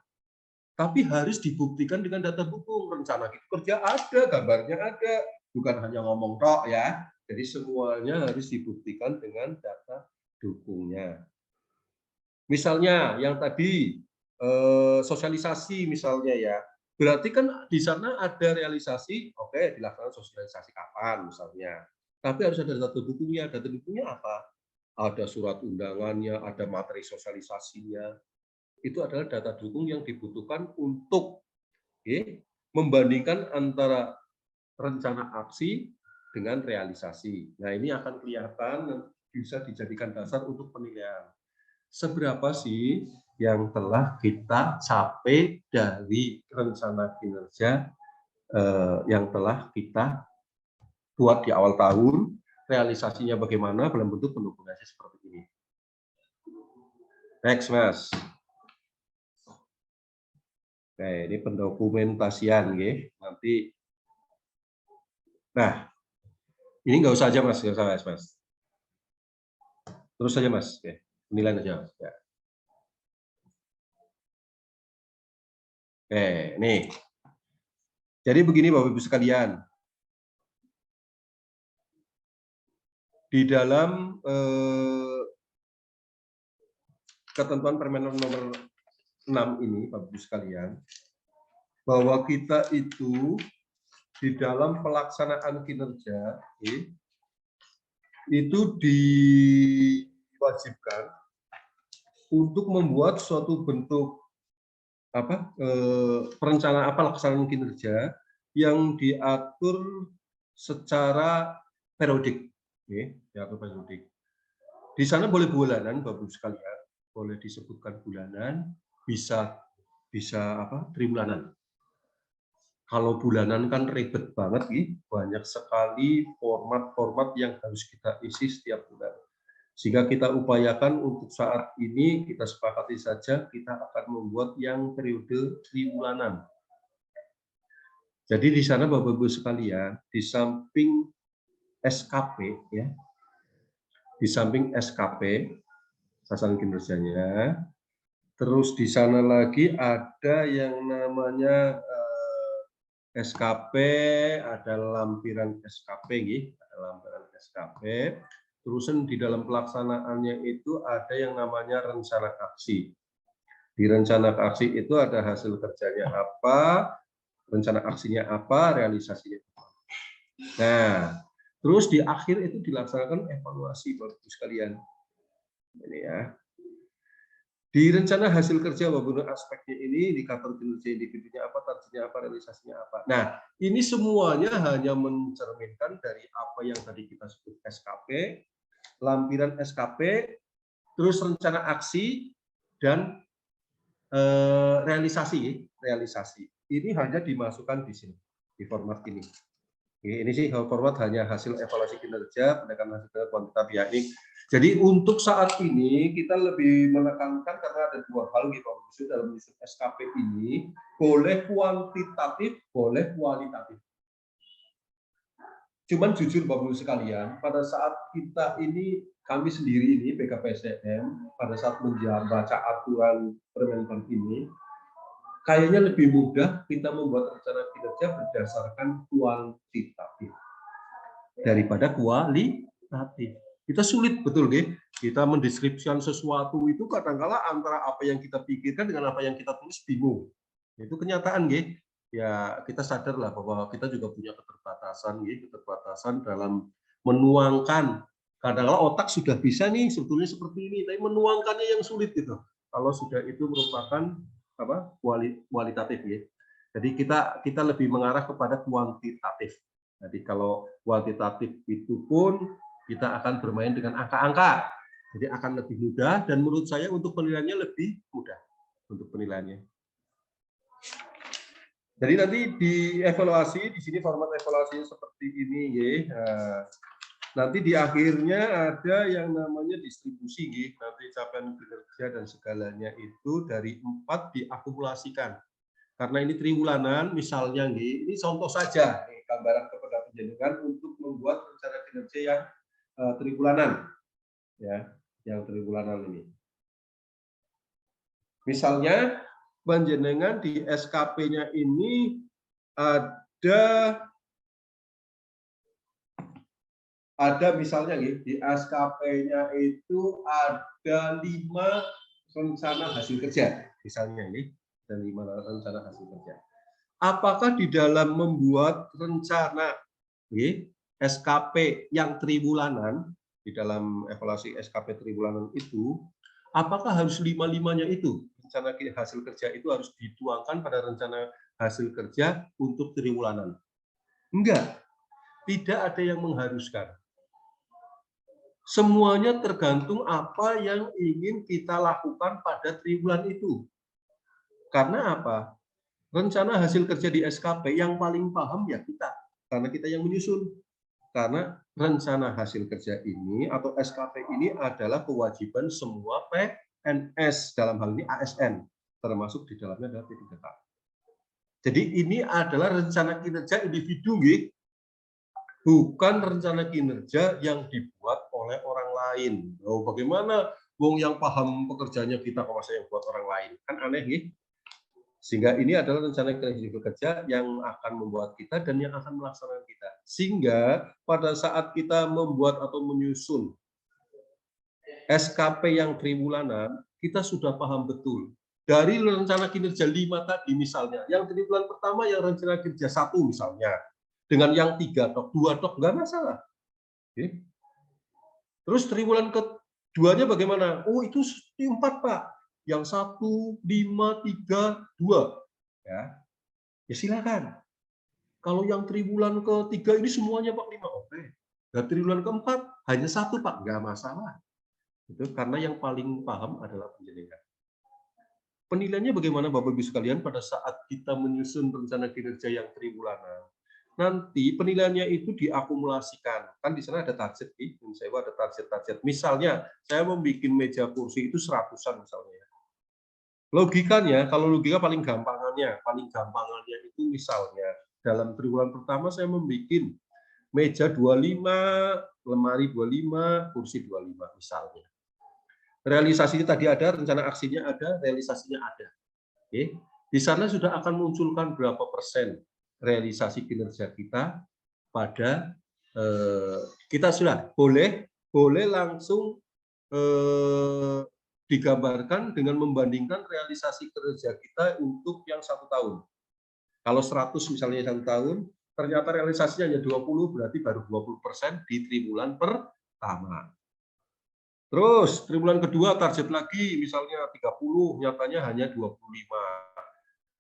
Speaker 1: Tapi harus dibuktikan dengan data dukung. Rencana kerja ada, gambarnya ada, bukan hanya ngomong tok ya. Jadi semuanya harus dibuktikan dengan data dukungnya. Misalnya yang tadi sosialisasi misalnya ya, berarti kan di sana ada realisasi, oke, dilaksanakan sosialisasi kapan misalnya. Tapi harus ada data dukungnya. Data dukungnya apa? Ada surat undangannya, ada materi sosialisasinya. Itu adalah data dukung yang dibutuhkan untuk membandingkan antara rencana aksi dengan realisasi. Nah, ini akan kelihatan bisa dijadikan dasar untuk penilaian. Seberapa sih yang telah kita capai dari rencana kinerja yang telah kita buat di awal tahun, realisasinya bagaimana dalam bentuk pendokumentasi seperti ini. Next, Mas. Oke, ini pendokumentasian, ya. Nanti. Nah, ini nggak usah aja, Mas. Nggak usah, Mas. Terus saja, Mas. Oke, penilaian aja, Mas. Ya. Oke, nih. Jadi begini, Bapak Ibu sekalian. Di dalam ketentuan Permen nomor 6 ini, Bapak Ibu sekalian, bahwa kita itu di dalam pelaksanaan kinerja itu diwajibkan untuk membuat suatu bentuk perencanaan pelaksanaan kinerja yang diatur secara periodik, diatur periodik. Di sana boleh bulanan, Bapak Ibu sekalian, boleh disebutkan bulanan, bisa tribulanan. Kalau bulanan kan ribet banget, banyak sekali format-format yang harus kita isi setiap bulan. Sehingga kita upayakan untuk saat ini, kita sepakati saja, kita akan membuat yang periode tribulanan. Jadi di sana Bapak-Ibu sekalian, di samping SKP, ya, di samping SKP, sasaran kinerjanya, terus di sana lagi ada yang namanya SKP, ada lampiran SKP, ada lampiran SKP, Terusan di dalam pelaksanaannya itu ada yang namanya rencana aksi. Di rencana aksi itu ada hasil kerjanya apa, rencana aksinya apa, realisasinya apa. Nah, terus di akhir itu dilaksanakan evaluasi, Bapak Ibu sekalian. Ini ya. Di rencana hasil kerja walaupun aspeknya ini, indikator kinerja individunya apa, targetnya apa, realisasinya apa. Nah, ini semuanya hanya mencerminkan dari apa yang tadi kita sebut SKP, lampiran SKP, terus rencana aksi, dan realisasi. Ini hanya dimasukkan di sini, di format ini. Ini sih format hanya hasil evaluasi kinerja, pendekatan hasil kinerja kuantitatif. Jadi untuk saat ini kita lebih menekankan karena ada dua hal gitu dalam menyusun SKP ini, boleh kuantitatif, boleh kualitatif. Cuman jujur Bapak Ibu sekalian, pada saat kita ini, kami sendiri ini BKPSDM, pada saat membaca aturan Permenpan ini, kayaknya lebih mudah kita membuat rencana kinerja berdasarkan kuantitatif daripada kualitatif. Kita sulit betul deh, kita mendeskripsikan sesuatu itu kadang-kala antara apa yang kita pikirkan dengan apa yang kita tulis bingung. Itu kenyataan deh. Ya kita sadarlah bahwa kita juga punya keterbatasan dalam menuangkan. Kadang-kala otak sudah bisa nih sebetulnya seperti ini, tapi menuangkannya yang sulit gitu. Kalau sudah itu merupakan apa kualitatif ya. Jadi kita lebih mengarah kepada kuantitatif. Jadi kalau kuantitatif itu pun kita akan bermain dengan angka-angka. Jadi akan lebih mudah dan menurut saya untuk penilaiannya lebih mudah untuk penilaiannya. Jadi nanti di evaluasi di sini format evaluasinya seperti ini ya. Nanti di akhirnya ada yang namanya distribusi ya. Nanti capaian kinerja dan segalanya itu dari 4 diakumulasikan. Karena ini triwulanan misalnya ini contoh saja gambaran kepada penjenengan untuk membuat rencana kinerja yang triwulanan ya, yang triwulanan ini. Misalnya penjenengan di SKP-nya ini ada misalnya di SKP-nya itu ada 5 rencana hasil kerja misalnya ini, dan 5 rencana hasil kerja. Apakah di dalam membuat rencana SKP yang triwulanan, di dalam evaluasi SKP triwulanan itu, apakah harus 5-5-nya itu, rencana hasil kerja itu harus dituangkan pada rencana hasil kerja untuk triwulanan? Enggak, tidak ada yang mengharuskan. Semuanya tergantung apa yang ingin kita lakukan pada triwulan itu. Karena apa? Rencana hasil kerja di SKP yang paling paham ya kita, karena kita yang menyusun. Karena rencana hasil kerja ini atau SKP ini adalah kewajiban semua PNS, dalam hal ini ASN, termasuk di dalamnya adalah P3K. Jadi ini adalah rencana kinerja individu, bukan rencana kinerja yang dibuat oleh orang lain. Oh, bagaimana wong yang paham pekerjaannya kita kok masa yang buat orang lain? Kan aneh, Sehingga ini adalah rencana kerja yang akan membuat kita dan yang akan melaksanakan kita. Sehingga pada saat kita membuat atau menyusun SKP yang triwulanan, kita sudah paham betul. Dari rencana kinerja 5 tadi misalnya, yang triwulan pertama yang rencana kinerja 1 misalnya, dengan yang 3 tok, 2 tok, nggak masalah. Terus triwulan keduanya bagaimana? Oh itu 4 Pak. Yang 1, 5, 3, 2. Ya silakan. Kalau yang triwulan ketiga ini semuanya Pak 5, oke. Dan triwulan keempat hanya 1 Pak, nggak masalah. Itu karena yang paling paham adalah penjenengan. Penilaiannya bagaimana Bapak Ibu sekalian pada saat kita menyusun rencana kinerja yang triwulanan? Nanti penilaiannya itu diakumulasikan. Kan di sana ada target, saya ada target-target. Misalnya saya membuat meja kursi itu 100-an misalnya. Logikanya, kalau logika paling gampangannya itu misalnya dalam triwulan pertama saya membuat meja 25, lemari 25, kursi 25 misalnya. Realisasinya tadi ada, rencana aksinya ada, realisasinya ada. Oke. Di sana sudah akan munculkan berapa persen realisasi kinerja kita pada kita sudah boleh boleh langsung digambarkan dengan membandingkan realisasi kerja kita untuk yang 1 tahun. Kalau 100 misalnya 1 tahun, ternyata realisasinya hanya 20, berarti baru 20% di triwulan pertama. Terus triwulan kedua target lagi misalnya 30, nyatanya hanya 25.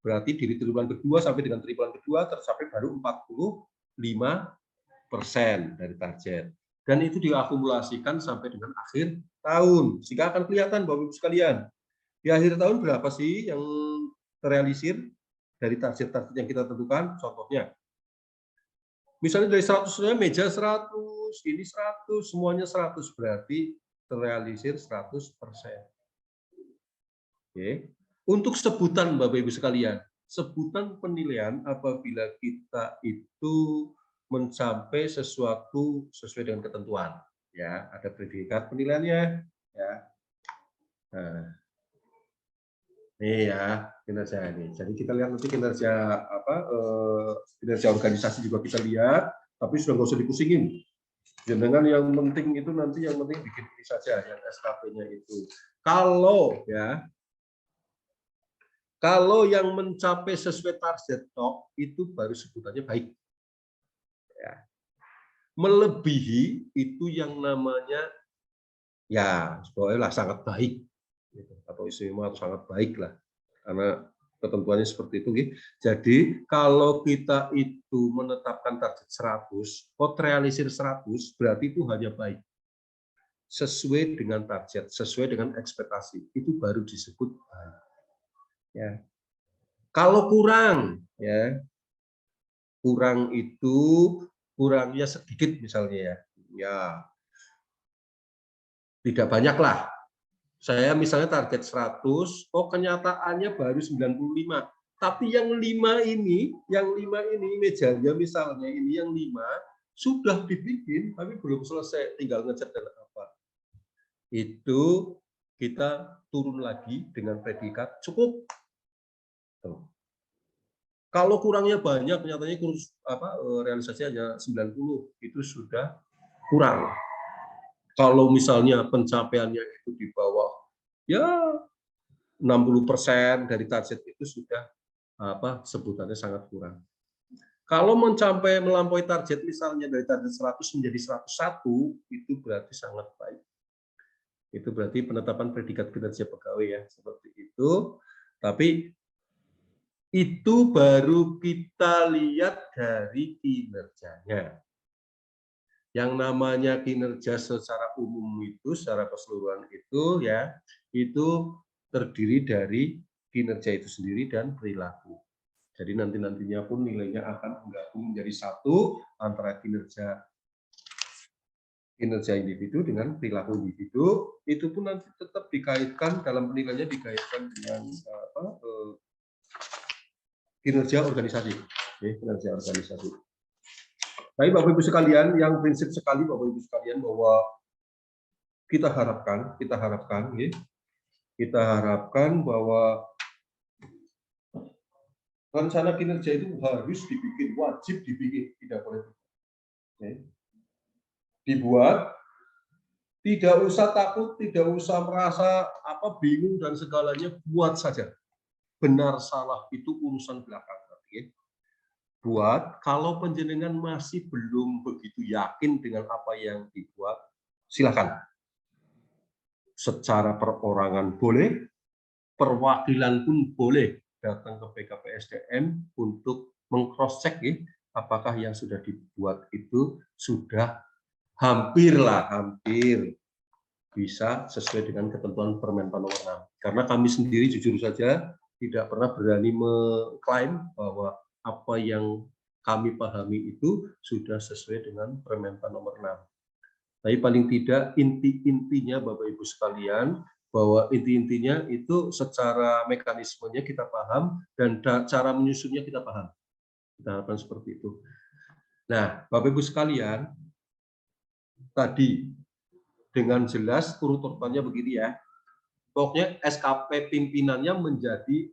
Speaker 1: Berarti di triwulan kedua sampai dengan triwulan kedua tercapai baru 45% dari target. Dan itu diakumulasikan sampai dengan akhir tahun. Sehingga akan kelihatan Bapak Ibu sekalian, di akhir tahun berapa sih yang terrealisir dari target-target yang kita tentukan. Contohnya, misalnya dari 100-nya meja 100, ini 100, semuanya 100, berarti terrealisir 100%. Oke. Untuk sebutan Bapak Ibu sekalian, sebutan penilaian apabila kita itu mencapai sesuatu sesuai dengan ketentuan, ya ada predikat penilaiannya, ya. Nah, ini ya kinerja ini. Jadi kita lihat nanti kinerja kinerja organisasi juga kita lihat, tapi sudah nggak usah dipusingin. Dengan yang penting itu nanti yang penting bikin ini saja yang SKP-nya itu. Kalau yang mencapai sesuai target top itu baru sebutannya baik. Ya. Melebihi itu yang namanya ya sebenarnya sangat baik, atau istimewa atau sangat baik lah, karena ketentuannya seperti itu. Jadi kalau kita itu menetapkan target 100, realisir 100, berarti itu hanya baik, sesuai dengan target, sesuai dengan ekspektasi, itu baru disebut baik. Ya. Kalau kurang, ya kurang itu kurangnya sedikit misalnya ya tidak banyak lah. Saya misalnya target 100, kenyataannya baru 95. Tapi yang 5 ini mejanya misalnya ini yang 5 sudah dibikin tapi belum selesai, tinggal ngecat dan apa. Itu kita turun lagi dengan predikat cukup. Kalau kurangnya banyak, nyatanya realisasi hanya 90, itu sudah kurang. Kalau misalnya pencapaiannya itu di bawah ya 60% dari target, itu sudah sebutannya sangat kurang. Kalau melampaui target misalnya dari target 100 menjadi 101, itu berarti sangat baik. Itu berarti penetapan predikat kinerja pegawai ya, seperti itu. Tapi itu baru kita lihat dari kinerjanya. Yang namanya kinerja secara umum itu, secara keseluruhan itu ya, itu terdiri dari kinerja itu sendiri dan perilaku. Jadi nantinya pun nilainya akan menggabung menjadi satu antara kinerja individu dengan perilaku individu. Itu pun nanti tetap dikaitkan dalam penilaiannya, dikaitkan dengan kinerja organisasi. Kinerja organisasi. Tapi Bapak Ibu sekalian, yang prinsip sekali Bapak Ibu sekalian, bahwa kita harapkan bahwa rencana kinerja itu harus dibikin, wajib dibikin, tidak boleh dibuat, tidak usah takut, tidak usah merasa bingung dan segalanya, buat saja. Benar salah itu urusan belakang. Buat, kalau penjenengan masih belum begitu yakin dengan apa yang dibuat, silakan. Secara perorangan boleh, perwakilan pun boleh datang ke BKPSDM untuk meng-cross-check apakah yang sudah dibuat itu sudah hampir bisa sesuai dengan ketentuan Permenpan nomor 6. Karena kami sendiri jujur saja tidak pernah berani mengklaim bahwa apa yang kami pahami itu sudah sesuai dengan Permenpan nomor 6. Tapi paling tidak inti-intinya Bapak Ibu sekalian, bahwa inti-intinya itu secara mekanismenya kita paham dan cara menyusunnya kita paham. Kita harapkan seperti itu. Nah, Bapak Ibu sekalian, tadi dengan jelas urut-urutannya begini ya. Pokoknya SKP pimpinannya menjadi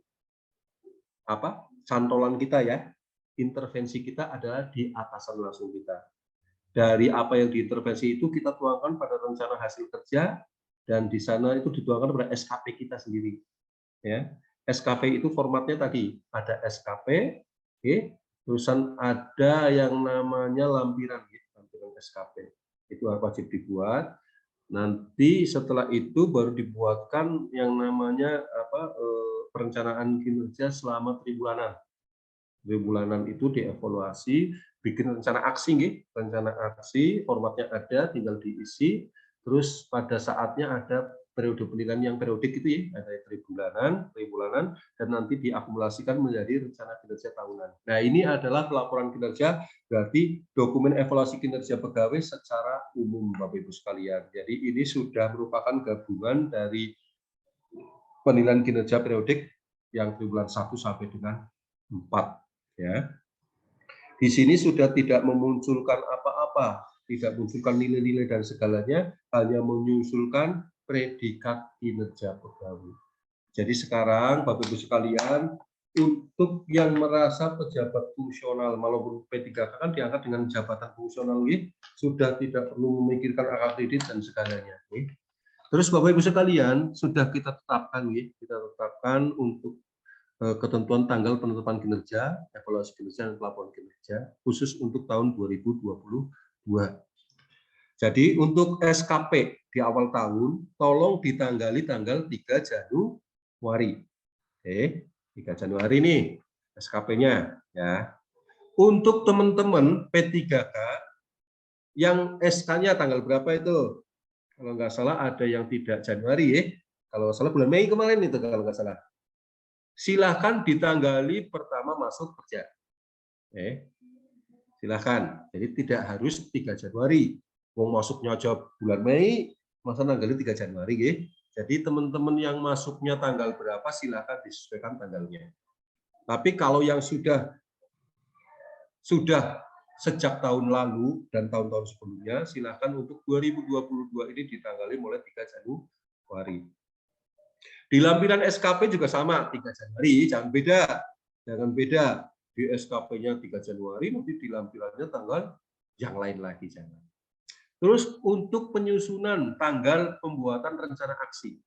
Speaker 1: cantolan kita ya. Intervensi kita adalah di atasan langsung kita. Dari apa yang diintervensi itu kita tuangkan pada rencana hasil kerja, dan di sana itu dituangkan pada SKP kita sendiri. Ya, SKP itu formatnya tadi ada SKP, terusan ada yang namanya lampiran, lampiran SKP itu wajib dibuat. Nanti setelah itu baru dibuatkan yang namanya perencanaan kinerja selama 3 bulanan. 3 bulanan itu dievaluasi, bikin rencana aksi, rencana aksi, formatnya ada, tinggal diisi. Terus pada saatnya ada periode penilaian yang periodik itu ya, ada 3 bulanan, dan nanti diakumulasikan menjadi rencana kinerja tahunan. Nah, ini adalah pelaporan kinerja, berarti dokumen evaluasi kinerja pegawai secara umum, Bapak Ibu sekalian. Jadi ini sudah merupakan gabungan dari penilaian kinerja periodik yang triwulan 1 sampai dengan 4. Ya. Di sini sudah tidak memunculkan apa-apa, tidak memunculkan nilai-nilai dan segalanya, hanya mengusulkan predikat kinerja pegawai. Jadi sekarang Bapak Ibu sekalian, untuk yang merasa pejabat fungsional, maupun P3K kan diangkat dengan jabatan fungsional, sudah tidak perlu memikirkan angka kredit dan segalanya. Terus Bapak Ibu sekalian, sudah kita tetapkan untuk ketentuan tanggal penetapan kinerja, evaluasi kinerja, dan pelaporan kinerja, khusus untuk tahun 2022. Jadi untuk SKP di awal tahun, tolong ditanggali tanggal 3 Januari. 3 Januari nih SKP-nya. Ya. Untuk teman-teman P3K, yang SK-nya tanggal berapa itu? Kalau nggak salah ada yang tidak Januari, kalau nggak salah bulan Mei kemarin itu kalau nggak salah. Silahkan ditanggali pertama masuk kerja. Silahkan. Jadi tidak harus 3 Januari. Mau masuknya aja bulan Mei, masa tanggali 3 Januari. Jadi teman-teman yang masuknya tanggal berapa, silahkan disesuaikan tanggalnya. Tapi kalau yang sudah sejak tahun lalu dan tahun-tahun sebelumnya, silahkan untuk 2022 ini ditanggali mulai 3 Januari. Di lampiran SKP juga sama, 3 Januari, jangan beda. Di SKP-nya 3 Januari, nanti di lampirannya tanggal yang lain lagi, jangan. Terus untuk penyusunan tanggal pembuatan rencana aksi.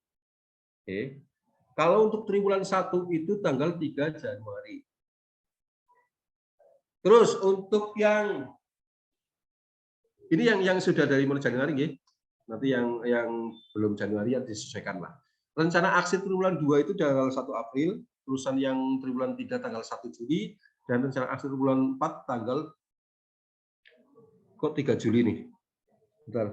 Speaker 1: Kalau untuk triwulan 1 itu tanggal 3 Januari. Terus untuk yang ini yang sudah dari mulai Januari, nanti yang belum Januari ya disesuaikan lah. Rencana aksi triwulan 2 itu tanggal 1 April, terusan yang triwulan 3 tanggal 1 Juli, dan rencana aksi triwulan 4 tanggal kok 3 Juli nih. Bentar.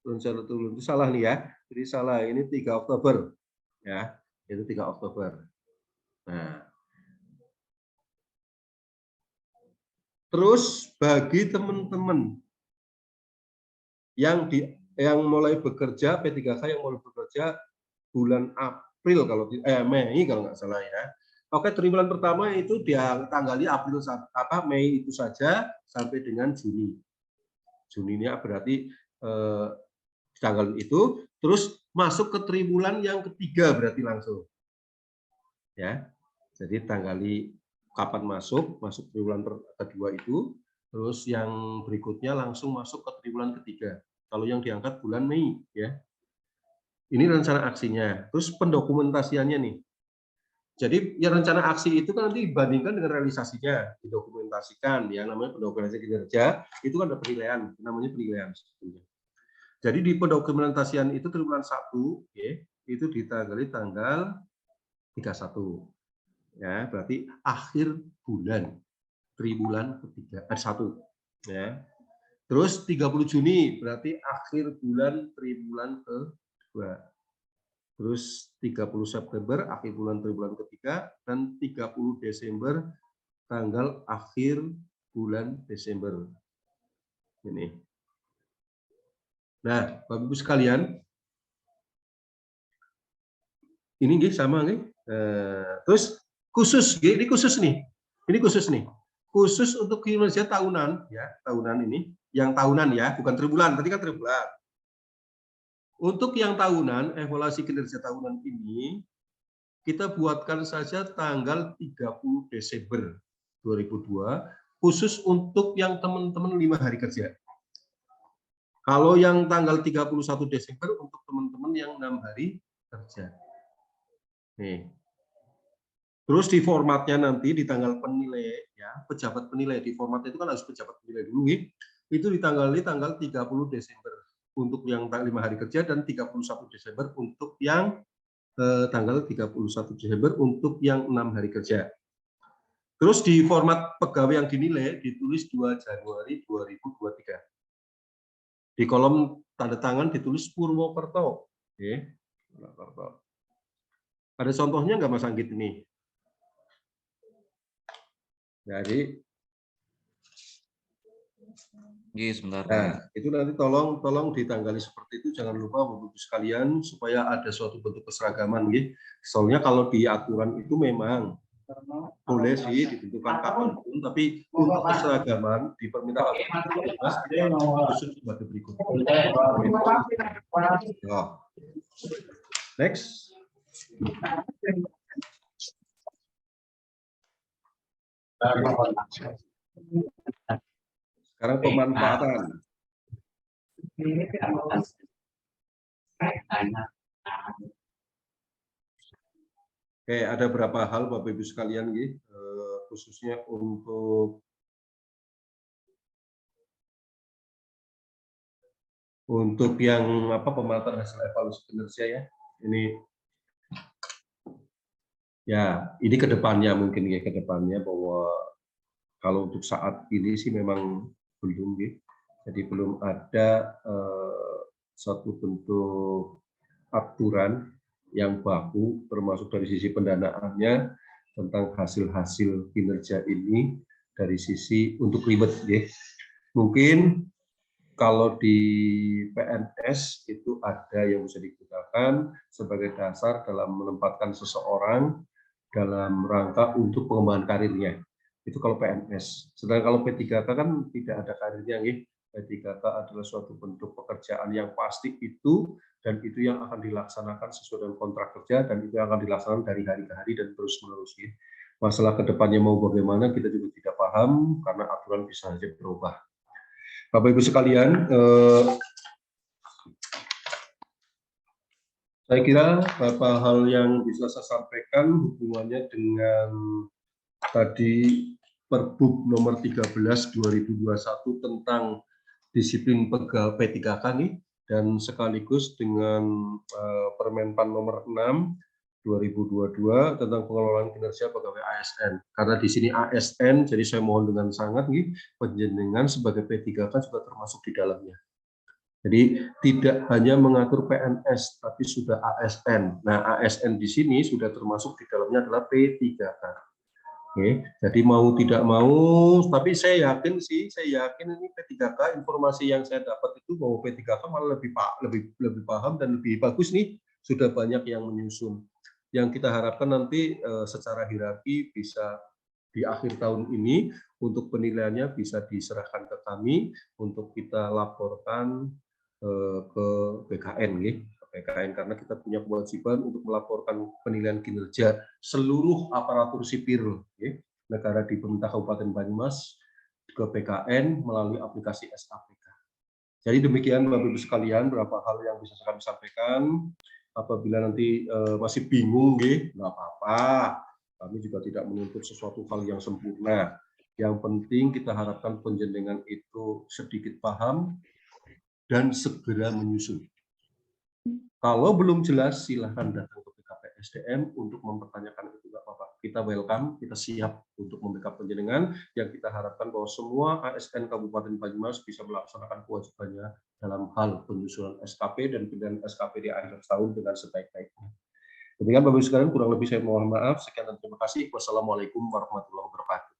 Speaker 1: Rencana triwulan itu salah nih ya. Jadi salah, ini 3 Oktober. Ya, itu 3 Oktober. Nah. Terus bagi teman-teman yang mulai bekerja, P3K yang mulai bekerja bulan April Mei kalau nggak salah ya. Oke, triwulan pertama itu dia tanggali Mei itu saja sampai dengan Juni. Juninya berarti tanggal itu, terus masuk ke triwulan yang ketiga berarti langsung. Ya. Jadi tanggali kapan masuk triwulan kedua itu, terus yang berikutnya langsung masuk ke triwulan ketiga. Kalau yang diangkat bulan Mei, ya. Ini rencana aksinya. Terus pendokumentasiannya nih. Jadi ya rencana aksi itu kan nanti dibandingkan dengan realisasinya, didokumentasikan. Yang namanya pendokumentasi kinerja itu kan ada penilaian, namanya penilaian. Jadi di pendokumentasian itu triwulan 1, itu ditanggali tanggal 31. Ya, berarti akhir bulan triwulan ketiga 1 ya. Terus 30 Juni berarti akhir bulan triwulan kedua. Terus 30 September akhir bulan triwulan ketiga, dan 30 Desember tanggal akhir bulan Desember. Ini. Nah, Bapak Ibu sekalian, ini sama nih. Terus khusus, ini khusus nih. Ini khusus nih. Khusus untuk kinerja tahunan, ya, tahunan ini, yang tahunan ya, bukan triwulan, tadi kan triwulan. Untuk yang tahunan, evaluasi kinerja tahunan ini, kita buatkan saja tanggal 30 Desember 2002 khusus untuk yang teman-teman 5 hari kerja. Kalau yang tanggal 31 Desember untuk teman-teman yang 6 hari kerja. Nih. Terus di formatnya nanti di tanggal penilai, ya, pejabat penilai di formatnya itu kan harus pejabat penilai dulu, nih. Itu ditanggali tanggal 30 Desember untuk yang 5 hari kerja dan 31 Desember untuk yang tanggal 31 Desember untuk yang 6 hari kerja. Terus di format pegawai yang dinilai ditulis 2 Januari 2023. Di kolom tanda tangan ditulis Purwokerto. Oke. Ada contohnya nggak Mas Anggit ini? Jadi,
Speaker 2: sebentar.
Speaker 1: Nah, itu nanti tolong ditanggali seperti itu. Jangan lupa Bapak Ibu sekalian supaya ada suatu bentuk keseragaman, gitu. Soalnya kalau di aturan itu memang boleh sih ditentukan kapanpun, tapi untuk keseragaman diperminta khusus sebagai berikut. Next. Sekarang pemanfaatan. Oke, ada berapa hal Bapak Ibu sekalian, khususnya untuk yang pemanfaatan hasil evaluasi kinerja ya. Ini kedepannya mungkin ya, kedepannya bahwa kalau untuk saat ini sih memang belum, jadi belum ada satu bentuk aturan yang baku termasuk dari sisi pendanaannya tentang hasil-hasil kinerja ini dari sisi untuk ribet, ya. Mungkin kalau di PNS itu ada yang bisa digunakan sebagai dasar dalam menempatkan seseorang dalam rangka untuk pengembangan karirnya. Itu kalau PNS. Sedangkan kalau P3K kan tidak ada karirnya, ya. P3K adalah suatu bentuk pekerjaan yang pasti itu, dan itu yang akan dilaksanakan sesuai dengan kontrak kerja, dan itu yang akan dilaksanakan dari hari ke hari dan terus-menerus. Masalah kedepannya mau bagaimana kita juga tidak paham, karena aturan bisa saja berubah. Bapak Ibu sekalian, saya kira beberapa hal yang bisa saya sampaikan hubungannya dengan tadi Perbup nomor 13 2021 tentang disiplin pegawai P3K nih, dan sekaligus dengan Permenpan nomor 6 2022 tentang pengelolaan kinerja pegawai ASN. Karena di sini ASN, jadi saya mohon dengan sangat nih, penjenengan sebagai P3K juga termasuk di dalamnya. Jadi tidak hanya mengatur PNS, tapi sudah ASN. Nah, ASN di sini sudah termasuk di dalamnya adalah P3K. Oke, jadi mau tidak mau, tapi saya yakin ini P3K, informasi yang saya dapat itu bahwa P3K malah lebih paham dan lebih bagus nih, sudah banyak yang menyusun. Yang kita harapkan nanti secara hierarki bisa di akhir tahun ini untuk penilaiannya bisa diserahkan ke kami untuk kita laporkan ke BKN, PKN, karena kita punya kewajiban untuk melaporkan penilaian kinerja seluruh aparatur sipil negara di pemerintah Kabupaten Banyumas ke BKN melalui aplikasi SKPK. Jadi demikian Bapak Ibu sekalian, beberapa hal yang bisa kami sampaikan. Apabila nanti masih bingung, nggak apa-apa. Kami juga tidak menuntut sesuatu hal yang sempurna. Yang penting kita harapkan penjenengan itu sedikit paham dan segera menyusun. Kalau belum jelas, silahkan datang ke BKP SDM untuk mempertanyakan itu, nggak apa-apa. Kita welcome, kita siap untuk membackup penjenengan. Yang kita harapkan bahwa semua ASN Kabupaten Banyumas bisa melaksanakan kewajibannya dalam hal penyusunan SKP dan penilaian SKP di akhir tahun dengan sebaik-baiknya. Demikian Bapak Ibu sekalian, kurang lebih saya mohon maaf. Sekian dan terima kasih. Wassalamualaikum warahmatullahi wabarakatuh.